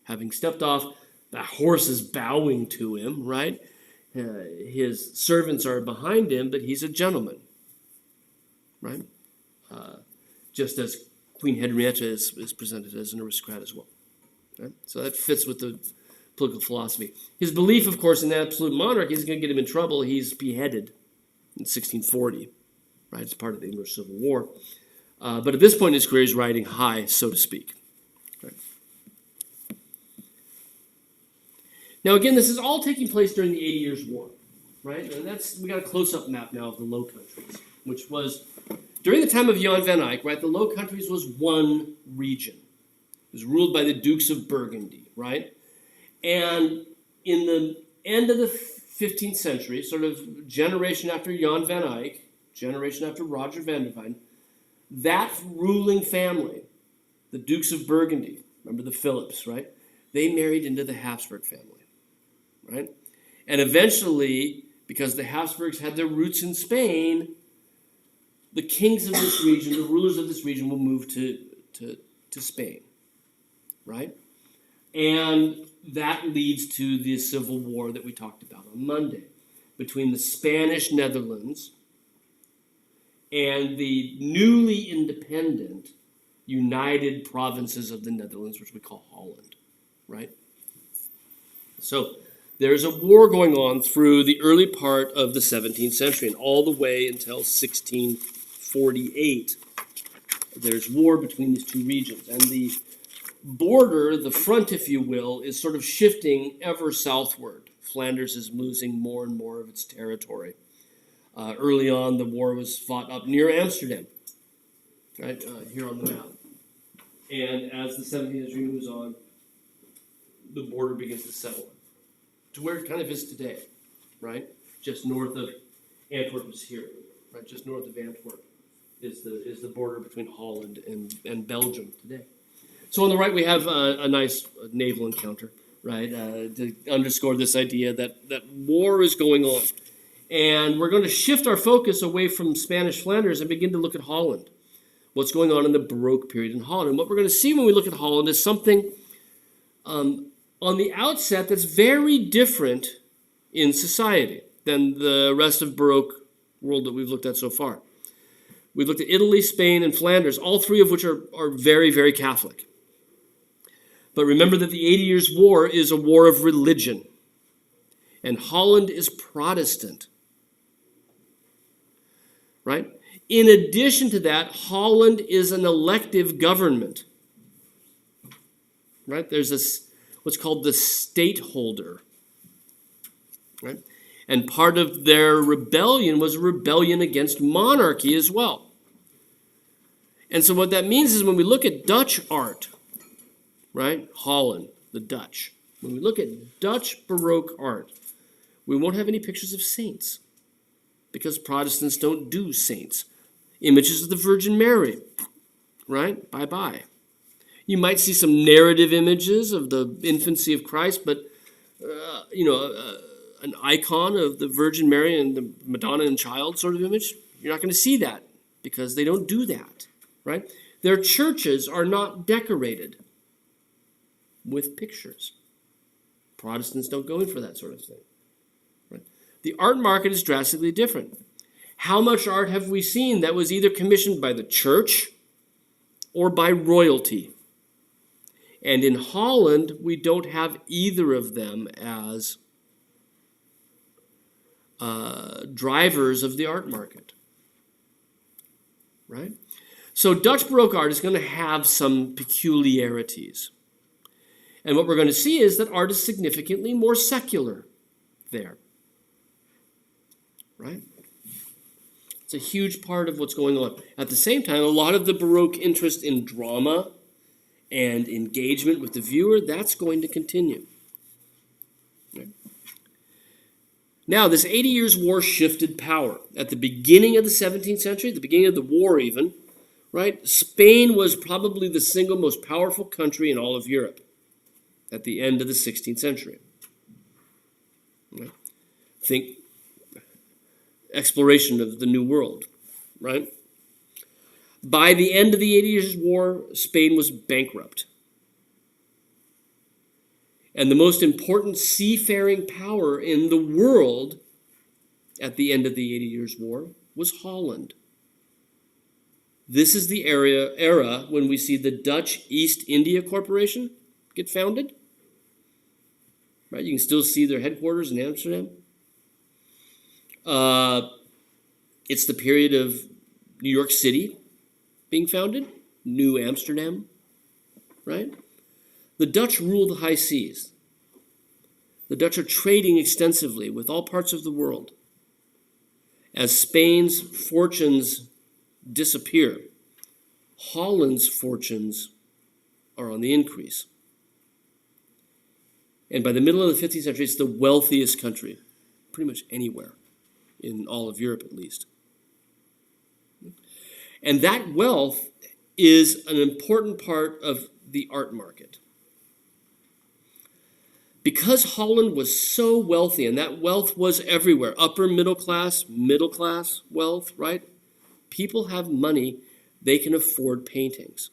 Having stepped off, the horse is bowing to him, right? His servants are behind him, but he's a gentleman, right? Just as Queen Henrietta is presented as an aristocrat as well. Right? So that fits with the political philosophy. His belief, of course, in absolute monarchy is going to get him in trouble. He's beheaded in 1640, right? It's part of the English Civil War. But at this point in his career, he's riding high, so to speak. Right? Now, again, this is all taking place during the 80 Years' War, right? And we got a close-up map now of the Low Countries, which was during the time of Jan van Eyck, right? The Low Countries was one region. It was ruled by the Dukes of Burgundy, right? And in the end of the 15th century, sort of generation after Jan van Eyck, generation after Roger van der Weyden, that ruling family, the Dukes of Burgundy, remember the Philips, right? They married into the Habsburg family, right? And eventually, because the Habsburgs had their roots in Spain, the kings of this region, the rulers of this region will move to Spain, right? And that leads to the civil war that we talked about on Monday between the Spanish Netherlands and the newly independent United Provinces of the Netherlands, which we call Holland, right? So there's a war going on through the early part of the 17th century and all the way until 1648. There's war between these two regions. And the border, the front, if you will, is sort of shifting ever southward. Flanders is losing more and more of its territory. Early on, the war was fought up near Amsterdam, right, here on the map. And as the 17th century moves on, the border begins to settle to where it kind of is today, right? Just north of Antwerp is here, right? Just north of Antwerp is the border between Holland and Belgium today. So on the right, we have a nice naval encounter, right, to underscore this idea that war is going on. And we're going to shift our focus away from Spanish Flanders and begin to look at Holland, what's going on in the Baroque period in Holland. And what we're going to see when we look at Holland is something on the outset that's very different in society than the rest of Baroque world that we've looked at so far. We've looked at Italy, Spain, and Flanders, all three of which are very, very Catholic. But remember that the 80 Years' War is a war of religion, and Holland is Protestant. Right? In addition to that, Holland is an elective government. Right? There's what's called the stateholder. Right? And part of their rebellion was a rebellion against monarchy as well. And so what that means is when we look at Dutch art, right? Holland, the Dutch. When we look at Dutch Baroque art, we won't have any pictures of saints because Protestants don't do saints. Images of the Virgin Mary, right? Bye-bye. You might see some narrative images of the infancy of Christ, but, an icon of the Virgin Mary and the Madonna and Child sort of image, you're not going to see that because they don't do that, right? Their churches are not decorated with pictures. Protestants don't go in for that sort of thing. Right? The art market is drastically different. How much art have we seen that was either commissioned by the church or by royalty? And in Holland, we don't have either of them as drivers of the art market. Right? So Dutch Baroque art is going to have some peculiarities. And what we're going to see is that art is significantly more secular there. Right? It's a huge part of what's going on. At the same time, a lot of the Baroque interest in drama and engagement with the viewer, that's going to continue. Right? Now, this 80 Years' War shifted power. At the beginning of the 17th century, at the beginning of the war even, right, Spain was probably the single most powerful country in all of Europe at the end of the 16th century. Right? Think exploration of the New World, right? By the end of the 80 Years' War, Spain was bankrupt. And the most important seafaring power in the world at the end of the 80 Years' War was Holland. This is the era when we see the Dutch East India Corporation get founded. Right? You can still see their headquarters in Amsterdam. It's the period of New York City being founded, New Amsterdam, right? The Dutch rule the high seas. The Dutch are trading extensively with all parts of the world. As Spain's fortunes disappear, Holland's fortunes are on the increase. And by the middle of the 15th century, it's the wealthiest country, pretty much anywhere, in all of Europe at least. And that wealth is an important part of the art market. Because Holland was so wealthy, and that wealth was everywhere, upper middle class wealth, right? People have money, they can afford paintings.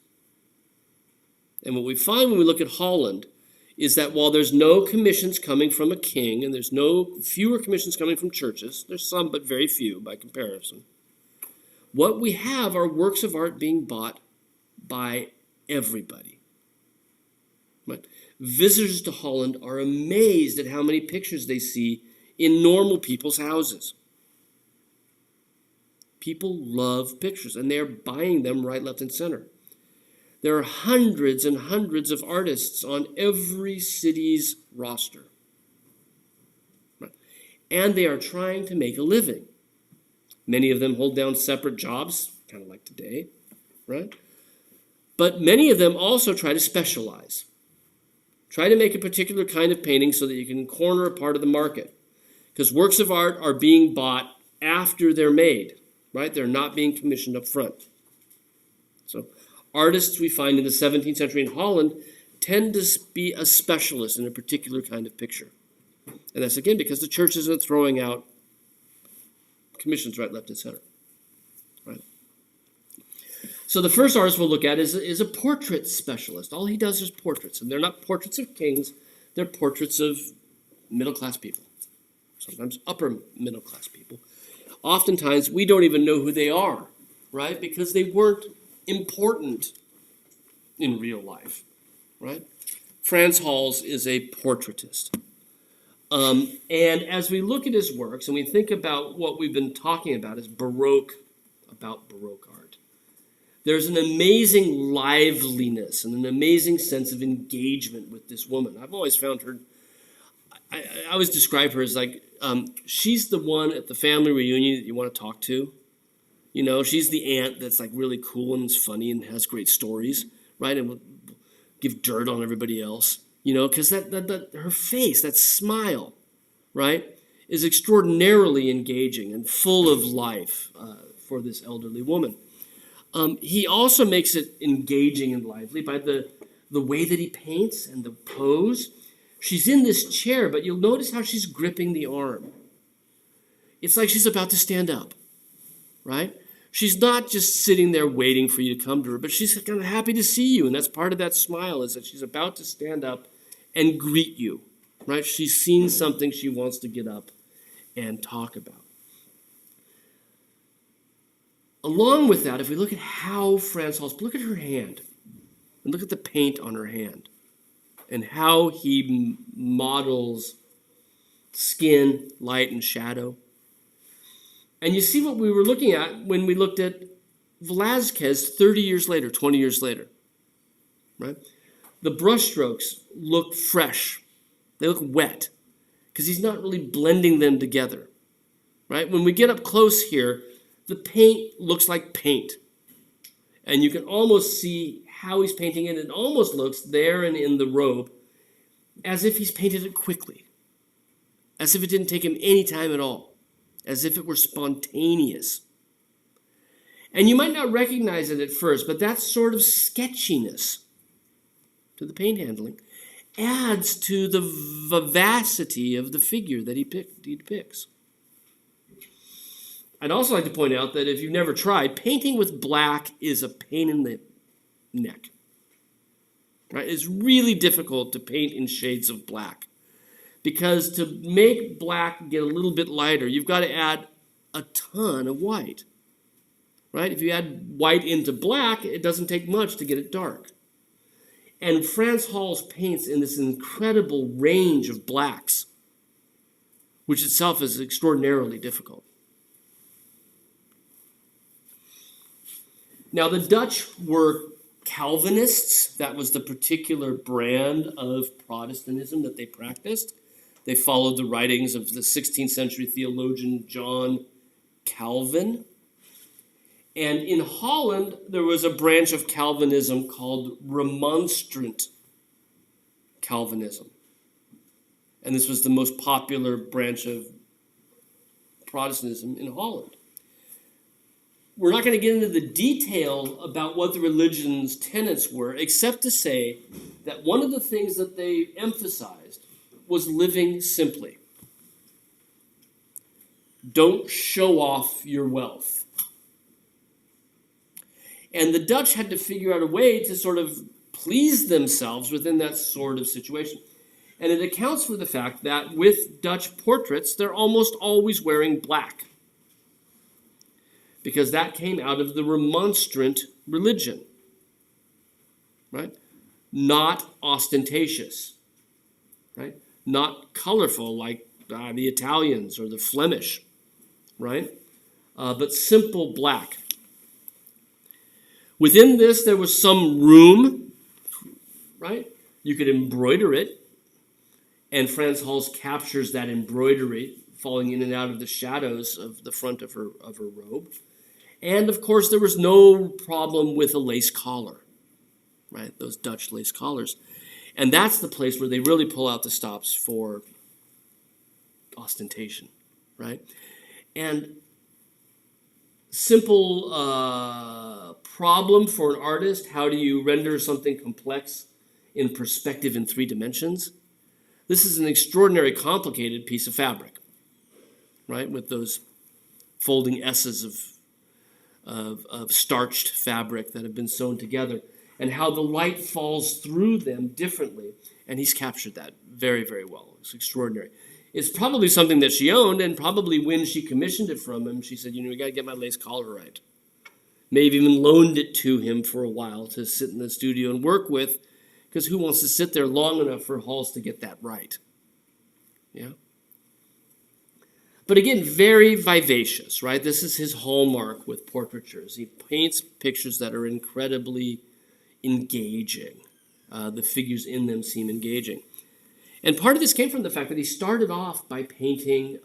And what we find when we look at Holland is that while there's no commissions coming from a king, and there's fewer commissions coming from churches, there's some but very few by comparison, what we have are works of art being bought by everybody. Right? Visitors to Holland are amazed at how many pictures they see in normal people's houses. People love pictures, and they're buying them right, left, and center. There are hundreds and hundreds of artists on every city's roster. Right? And they are trying to make a living. Many of them hold down separate jobs, kind of like today, right? But many of them also try to specialize. Try to make a particular kind of painting so that you can corner a part of the market. Because works of art are being bought after they're made, right? They're not being commissioned up front. So artists we find in the 17th century in Holland tend to be a specialist in a particular kind of picture. And that's, again, because the church isn't throwing out commissions right, left, and center. Right? So the first artist we'll look at is a portrait specialist. All he does is portraits. And they're not portraits of kings. They're portraits of middle-class people. Sometimes upper middle-class people. Oftentimes, we don't even know who they are, right? Because they weren't important in real life, right? Frans Hals is a portraitist. And as we look at his works and we think about what we've been talking about as Baroque art, there's an amazing liveliness and an amazing sense of engagement with this woman. I've always found her, I always describe her as like, she's the one at the family reunion that you want to talk to. You know, she's the aunt that's like really cool and is funny and has great stories, right? And will give dirt on everybody else, you know, because that her face, that smile, right, is extraordinarily engaging and full of life for this elderly woman. He also makes it engaging and lively by the way that he paints and the pose. She's in this chair, but you'll notice how she's gripping the arm. It's like she's about to stand up, right? She's not just sitting there waiting for you to come to her, but she's kind of happy to see you, and that's part of that smile, is that she's about to stand up and greet you, right? She's seen something she wants to get up and talk about. Along with that, if we look at how Frans Hals, look at her hand, and look at the paint on her hand, and how he models skin, light, and shadow. And you see what we were looking at when we looked at Velázquez 30 years later, 20 years later, right? The brushstrokes look fresh. They look wet because he's not really blending them together, right? When we get up close here, the paint looks like paint. And you can almost see how he's painting it. It almost looks there and in the robe as if he's painted it quickly. as if it didn't take him any time at all, as if it were spontaneous. And you might not recognize it at first, but that sort of sketchiness to the paint handling adds to the vivacity of the figure that he depicts. I'd also like to point out that if you've never tried, painting with black is a pain in the neck. Right? It's really difficult to paint in shades of black, because to make black get a little bit lighter, you've got to add a ton of white. Right? If you add white into black, it doesn't take much to get it dark. And Frans Hals paints in this incredible range of blacks, which itself is extraordinarily difficult. Now, the Dutch were Calvinists. That was the particular brand of Protestantism that they practiced. They followed the writings of the 16th century theologian John Calvin. And in Holland, there was a branch of Calvinism called Remonstrant Calvinism. And this was the most popular branch of Protestantism in Holland. We're not going to get into the detail about what the religion's tenets were, except to say that one of the things that they emphasized was living simply. Don't show off your wealth. And the Dutch had to figure out a way to sort of please themselves within that sort of situation. And it accounts for the fact that with Dutch portraits, they're almost always wearing black, because that came out of the Remonstrant religion, right? Not ostentatious, right? Not colorful like the Italians or the Flemish, right? But simple black. Within this, there was some room, right? You could embroider it, and Frans Hals captures that embroidery falling in and out of the shadows of the front of her robe. And of course, there was no problem with a lace collar, right? Those Dutch lace collars. And that's the place where they really pull out the stops for ostentation, right? And simple problem for an artist: how do you render something complex in perspective in 3 dimensions? This is an extraordinarily complicated piece of fabric, right? With those folding S's of starched fabric that have been sewn together, and how the light falls through them differently. And he's captured that very, very well. It's extraordinary. It's probably something that she owned, and probably when she commissioned it from him, she said, we got to get my lace collar right. Maybe even loaned it to him for a while to sit in the studio and work with, because who wants to sit there long enough for Hals to get that right? Yeah. But again, very vivacious, right? This is his hallmark with portraitures. He paints pictures that are incredibly engaging. The figures in them seem engaging. And part of this came from the fact that he started off by painting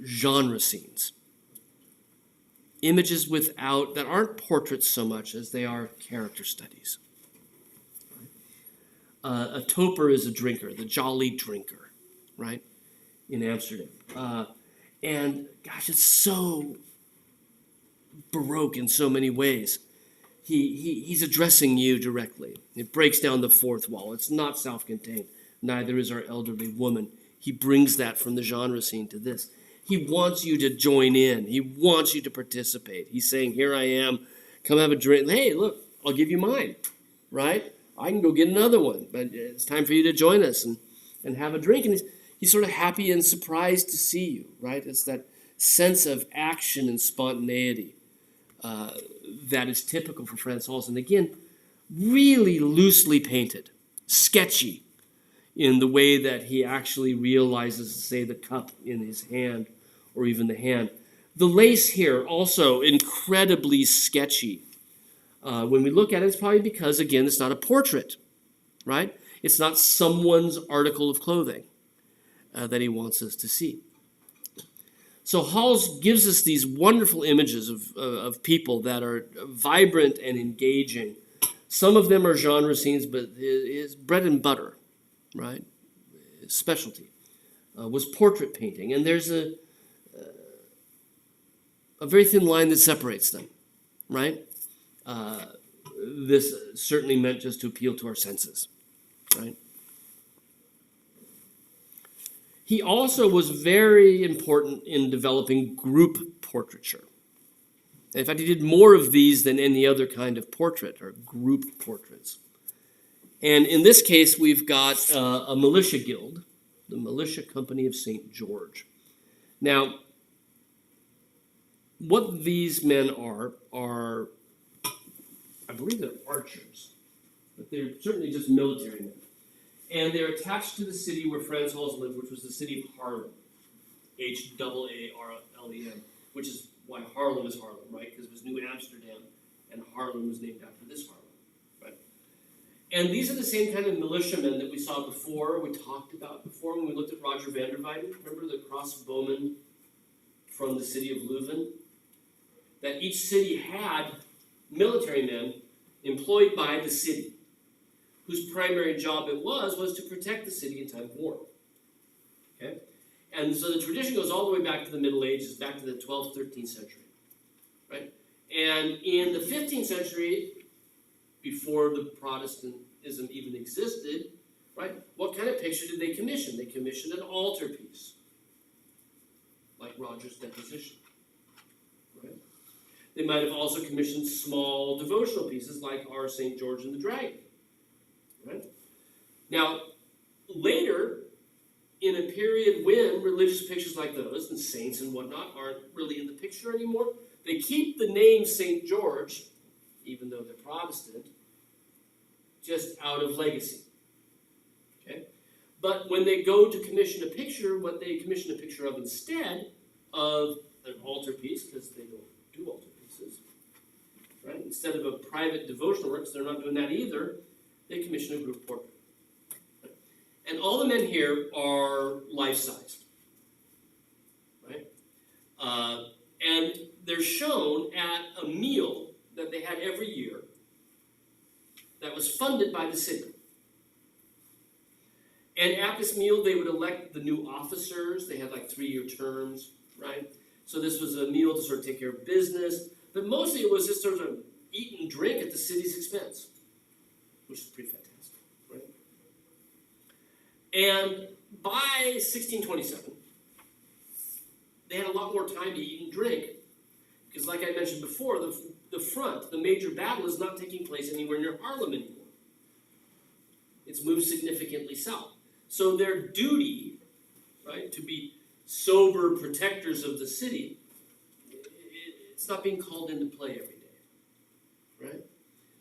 genre scenes. Images that aren't portraits so much as they are character studies. A toper is a drinker, the jolly drinker, right? In Amsterdam. And gosh, it's so Baroque in so many ways. He's addressing you directly. It breaks down the fourth wall. It's not self-contained. Neither is our elderly woman. He brings that from the genre scene to this. He wants you to join in. He wants you to participate. He's saying, here I am. Come have a drink. Hey, look, I'll give you mine, right? I can go get another one, but it's time for you to join us and have a drink. And he's sort of happy and surprised to see you, right? It's that sense of action and spontaneity that is typical for Frans Hals. And again, really loosely painted, sketchy in the way that he actually realizes, say, the cup in his hand or even the hand. The lace here also incredibly sketchy. When we look at it, it's probably because, again, it's not a portrait, right? It's not someone's article of clothing that he wants us to see. So Hals gives us these wonderful images of people that are vibrant and engaging. Some of them are genre scenes, but his bread and butter, right? His specialty was portrait painting. And there's a very thin line that separates them, right? This certainly meant just to appeal to our senses, right? He also was very important in developing group portraiture. In fact, he did more of these than any other kind of portrait, or group portraits. And in this case, we've got a militia guild, the Militia Company of St. George. Now, what these men are, I believe they're archers, but they're certainly just military men. And they're attached to the city where Franz Hals lived, which was the city of Haarlem, Haarlem, which is why Haarlem is Haarlem, right? Because it was New Amsterdam, and Haarlem was named after this Haarlem, right? And these are the same kind of militiamen that we saw before, we talked about before when we looked at Roger van der Weyden. Remember the crossbowmen from the city of Leuven? That each city had military men employed by the city, whose primary job it was to protect the city in time of war. Okay? And so the tradition goes all the way back to the Middle Ages, back to the 12th, 13th century. Right? And in the 15th century, before the Protestantism even existed, right, what kind of picture did they commission? They commissioned an altarpiece, like Roger's deposition. Right? They might have also commissioned small devotional pieces like our St. George and the Dragon. Right? Now, later, in a period when religious pictures like those, and saints and whatnot, aren't really in the picture anymore, they keep the name St. George, even though they're Protestant, just out of legacy. Okay? But when they go to commission a picture, what they commission a picture of instead of an altarpiece, because they don't do altarpieces, right? Instead of a private devotional work, because they're not doing that either, they commission a group portrait. And all the men here are life-sized, right? And they're shown at a meal that they had every year that was funded by the city. And at this meal, they would elect the new officers. They had like 3-year terms, right? So this was a meal to sort of take care of business. But mostly it was just sort of eat and drink at the city's expense, which is pretty fantastic, right? And by 1627, they had a lot more time to eat and drink. Because like I mentioned before, the front, the major battle, is not taking place anywhere near Haarlem anymore. It's moved significantly south. So their duty, right, to be sober protectors of the city, it's not being called into play every day, right?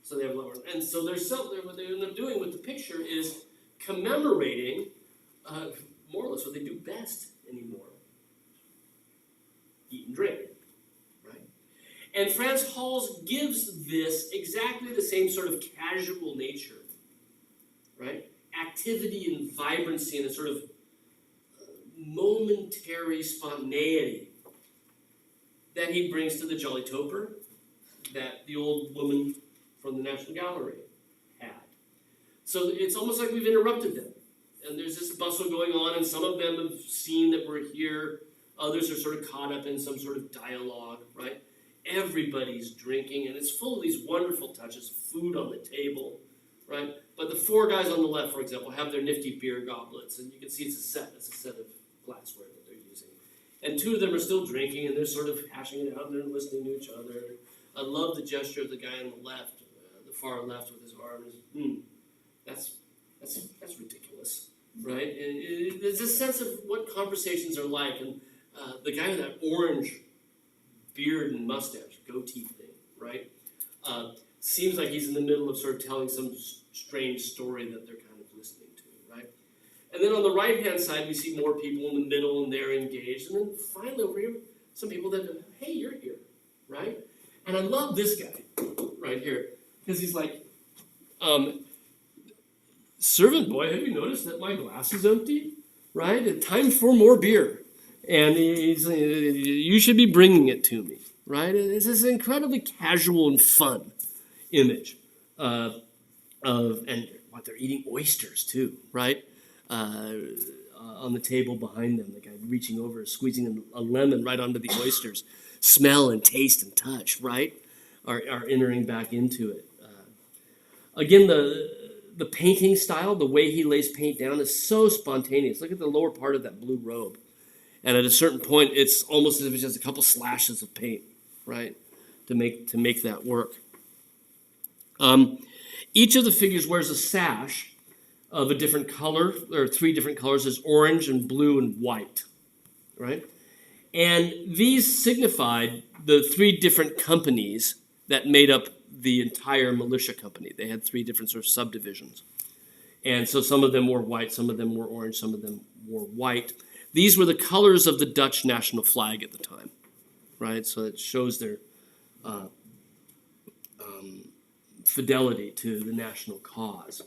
So they have lower, and so what they end up doing with the picture is commemorating, more or less what they do best anymore: eat and drink, right? And Franz Hals gives this exactly the same sort of casual nature, right? Activity and vibrancy and a sort of momentary spontaneity that he brings to the Jolly Toper that the old woman from the National Gallery had. So it's almost like we've interrupted them. And there's this bustle going on, and some of them have seen that we're here. Others are sort of caught up in some sort of dialogue, right? Everybody's drinking, and it's full of these wonderful touches, food on the table, right? But the 4 guys on the left, for example, have their nifty beer goblets, and you can see it's a set of glassware that they're using. And 2 of them are still drinking, and they're sort of hashing it out, and they're listening to each other. I love the gesture of the guy on the left, the far left, with his arms. That's ridiculous, right? And there's a sense of what conversations are like, and the guy with that orange beard and mustache, goatee thing, right? Seems like he's in the middle of sort of telling some strange story that they're kind of listening to, right? And then on the right-hand side, we see more people in the middle, and they're engaged. And then finally over here, some people that, hey, you're here, right? And I love this guy right here, because he's like, servant boy, have you noticed that my glass is empty? Right? Time for more beer. And he's, you should be bringing it to me, right? It's this incredibly casual and fun image of, and what, they're eating oysters too, right? on the table behind them, the guy reaching over, squeezing a lemon right onto the oysters. Smell and taste and touch, right, are entering back into it. Again, the painting style, the way he lays paint down is so spontaneous. Look at the lower part of that blue robe. And at a certain point, it's almost as if it's just a couple slashes of paint, right, to make that work. Each of the figures wears a sash of a different color. There are 3 different colors. There's orange and blue and white, right? And these signified the 3 different companies that made up the entire militia company. They had 3 different sort of subdivisions. And so some of them wore white, some of them were orange, some of them wore white. These were the colors of the Dutch national flag at the time, right? So it shows their fidelity to the national cause.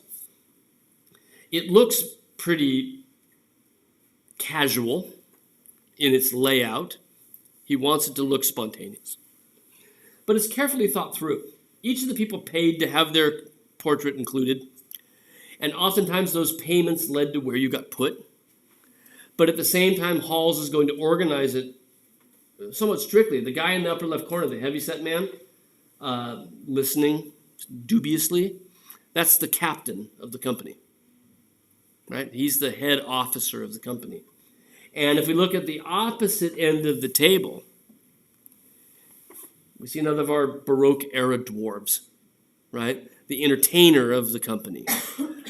It looks pretty casual in its layout. He wants it to look spontaneous. But it's carefully thought through. Each of the people paid to have their portrait included, and oftentimes those payments led to where you got put. But at the same time, Halls is going to organize it somewhat strictly. The guy in the upper left corner, the heavyset man, listening dubiously, that's the captain of the company, right? He's the head officer of the company. And if we look at the opposite end of the table, we see another of our Baroque-era dwarves, right? The entertainer of the company.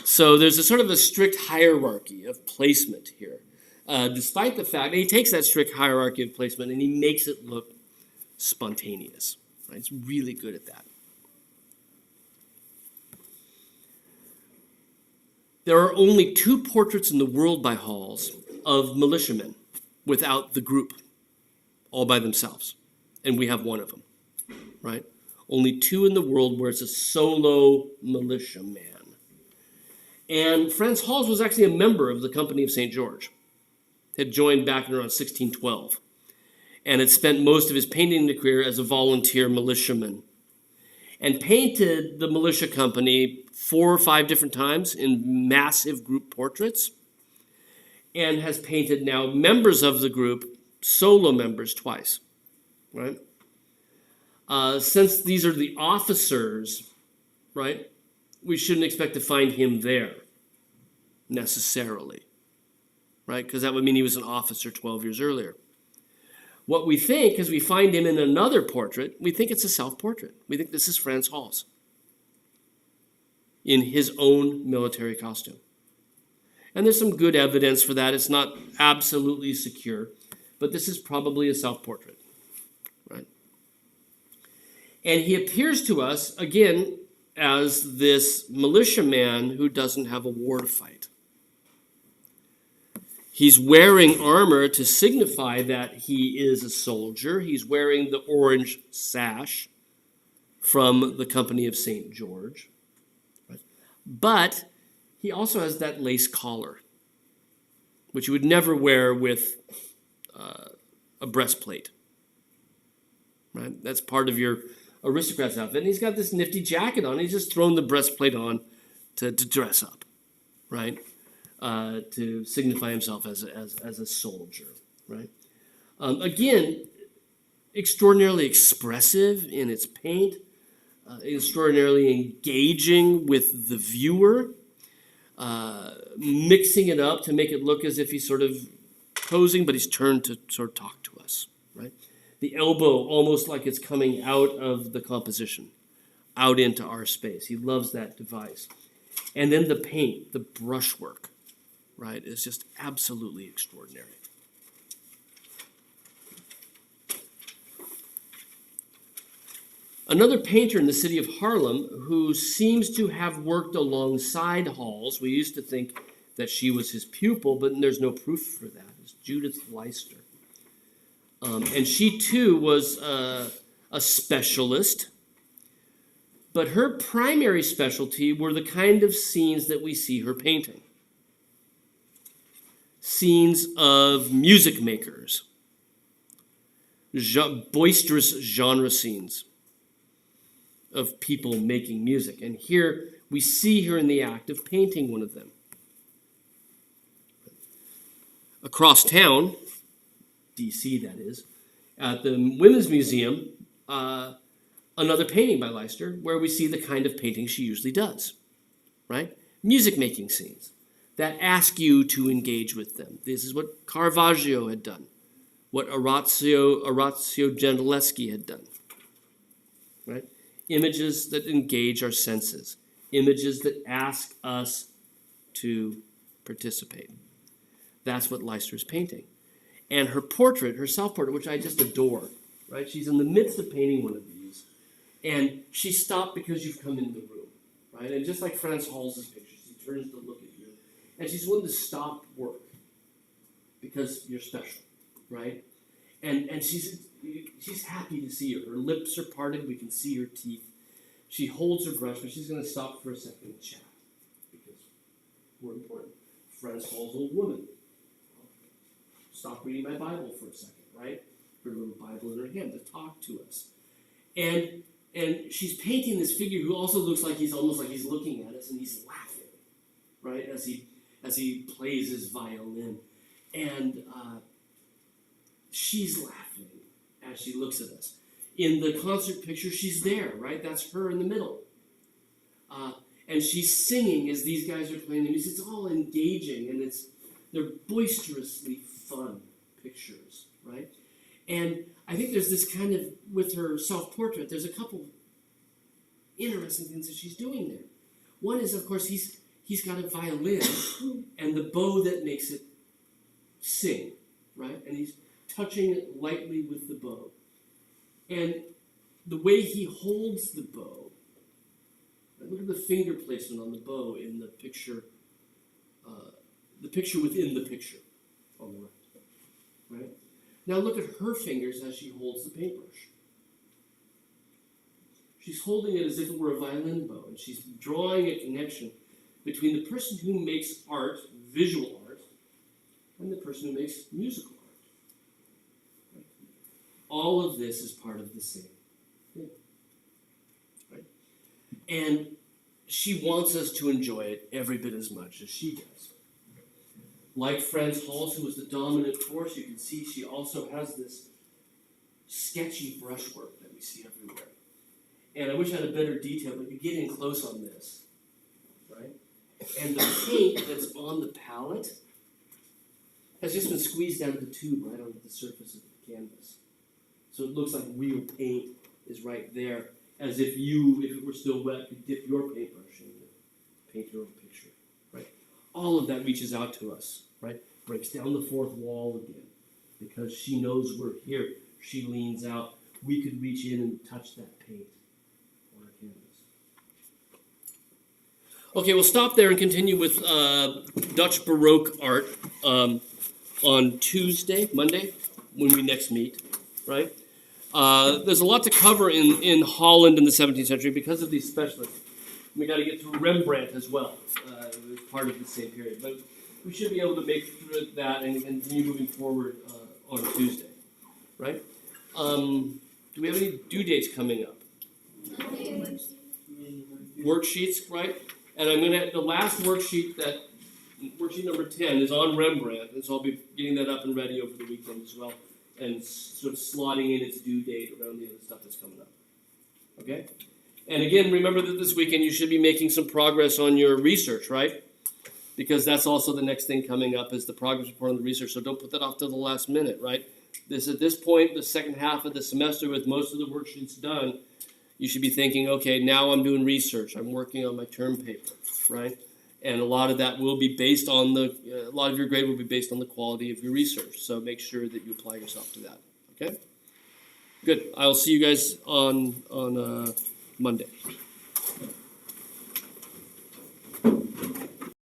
So there's a sort of a strict hierarchy of placement here. Despite the fact that he takes that strict hierarchy of placement and he makes it look spontaneous. Right? He's really good at that. There are only 2 portraits in the world by Halls of militiamen without the group, all by themselves. And we have one of them, right? Only 2 in the world where it's a solo militiaman. And Frans Hals was actually a member of the Company of St. George. Had joined back in around 1612 and had spent most of his painting career as a volunteer militiaman and painted the militia company 4 or 5 different times in massive group portraits and has painted now members of the group, solo members, twice, right? Since these are the officers, right, we shouldn't expect to find him there necessarily, right? Because that would mean he was an officer 12 years earlier. What we think is we find him in another portrait. We think it's a self-portrait. We think this is Frans Hals in his own military costume. And there's some good evidence for that. It's not absolutely secure, but this is probably a self-portrait, right? And he appears to us, again, as this militiaman who doesn't have a war to fight. He's wearing armor to signify that he is a soldier. He's wearing the orange sash from the Company of St. George. Right? But he also has that lace collar, which you would never wear with a breastplate. Right? That's part of your aristocrat's outfit. And he's got this nifty jacket on. He's just thrown the breastplate on to dress up, right? To signify himself as a soldier, right? Again, extraordinarily expressive in its paint, extraordinarily engaging with the viewer, mixing it up to make it look as if he's sort of posing, but he's turned to sort of talk to us, right? The elbow almost like it's coming out of the composition, out into our space. He loves that device. And then the paint, the brushwork, right, is just absolutely extraordinary. Another painter in the city of Haarlem who seems to have worked alongside Hals, we used to think that she was his pupil, but there's no proof for that, is Judith Leister. And she too was a specialist, but her primary specialty were the kind of scenes that we see her painting. Scenes of music makers, boisterous genre scenes of people making music. And here we see her in the act of painting one of them. across town, DC that is, at the Women's Museum, another painting by Leicester where we see the kind of painting she usually does, right? Music making scenes that ask you to engage with them. This is what Caravaggio had done, what Orazio Gentileschi had done, right? Images that engage our senses, images that ask us to participate. That's what Leicester is painting. And her portrait, her self-portrait, which I just adore, right? She's in the midst of painting one of these, and she stopped because you've come into the room, right? And just like Frans Hals's picture, she turns to look at you, and she's willing to stop work because you're special, right? And she's happy to see her. Her lips are parted, we can see her teeth. She holds her brush, but she's going to stop for a second and chat because we're important. Frans Hal's old woman. Stop reading my Bible for a second, right? Her little Bible in her hand to talk to us. And she's painting this figure who also looks like he's almost like he's looking at us and he's laughing, right? As he plays his violin. And she's laughing as she looks at us. In the concert picture, she's there, right? That's her in the middle. And she's singing as these guys are playing the music. It's all engaging, and they're boisterously fun pictures, right? And I think there's this kind of, with her self-portrait, there's a couple interesting things that she's doing there. One is, of course, he's got a violin and the bow that makes it sing, right? And he's touching it lightly with the bow. And the way he holds the bow, look at the finger placement on the bow in the picture within the picture on the right, right? Now look at her fingers as she holds the paintbrush. She's holding it as if it were a violin bow, and she's drawing a connection between the person who makes art, visual art, and the person who makes musical art. Right? All of this is part of the same thing. Right? And she wants us to enjoy it every bit as much as she does. Like Frans Hals, who was the dominant force, you can see she also has this sketchy brushwork that we see everywhere. And I wish I had a better detail, but you get in close on this, right? And the paint that's on the palette has just been squeezed out of the tube right onto the surface of the canvas. So it looks like real paint is right there, as if you, if it were still wet, could dip your paintbrush in and paint your own picture, right? All of that reaches out to us, right? Breaks down the fourth wall again. Because she knows we're here, she leans out. We could reach in and touch that paint on our canvas. Okay, we'll stop there and continue with Dutch Baroque art on Monday, when we next meet, right? There's a lot to cover in Holland in the 17th century because of these specialists. We got to get through Rembrandt as well, part of the same period. But we should be able to make through that and continue moving forward on Tuesday, right? Do we have any due dates coming up? Worksheets, right? And I'm gonna the last worksheet worksheet number 10 is on Rembrandt, and so I'll be getting that up and ready over the weekend as well, and sort of slotting in its due date around the other stuff that's coming up. Okay? And again, remember that this weekend you should be making some progress on your research, right? Because that's also the next thing coming up is the progress report on the research, so don't put that off till the last minute, right? At this point, the second half of the semester with most of the worksheets done, you should be thinking, okay, now I'm doing research. I'm working on my term paper, right? And a lot of that will be based on a lot of your grade will be based on the quality of your research. So make sure that you apply yourself to that, okay? Good. I'll see you guys on Monday.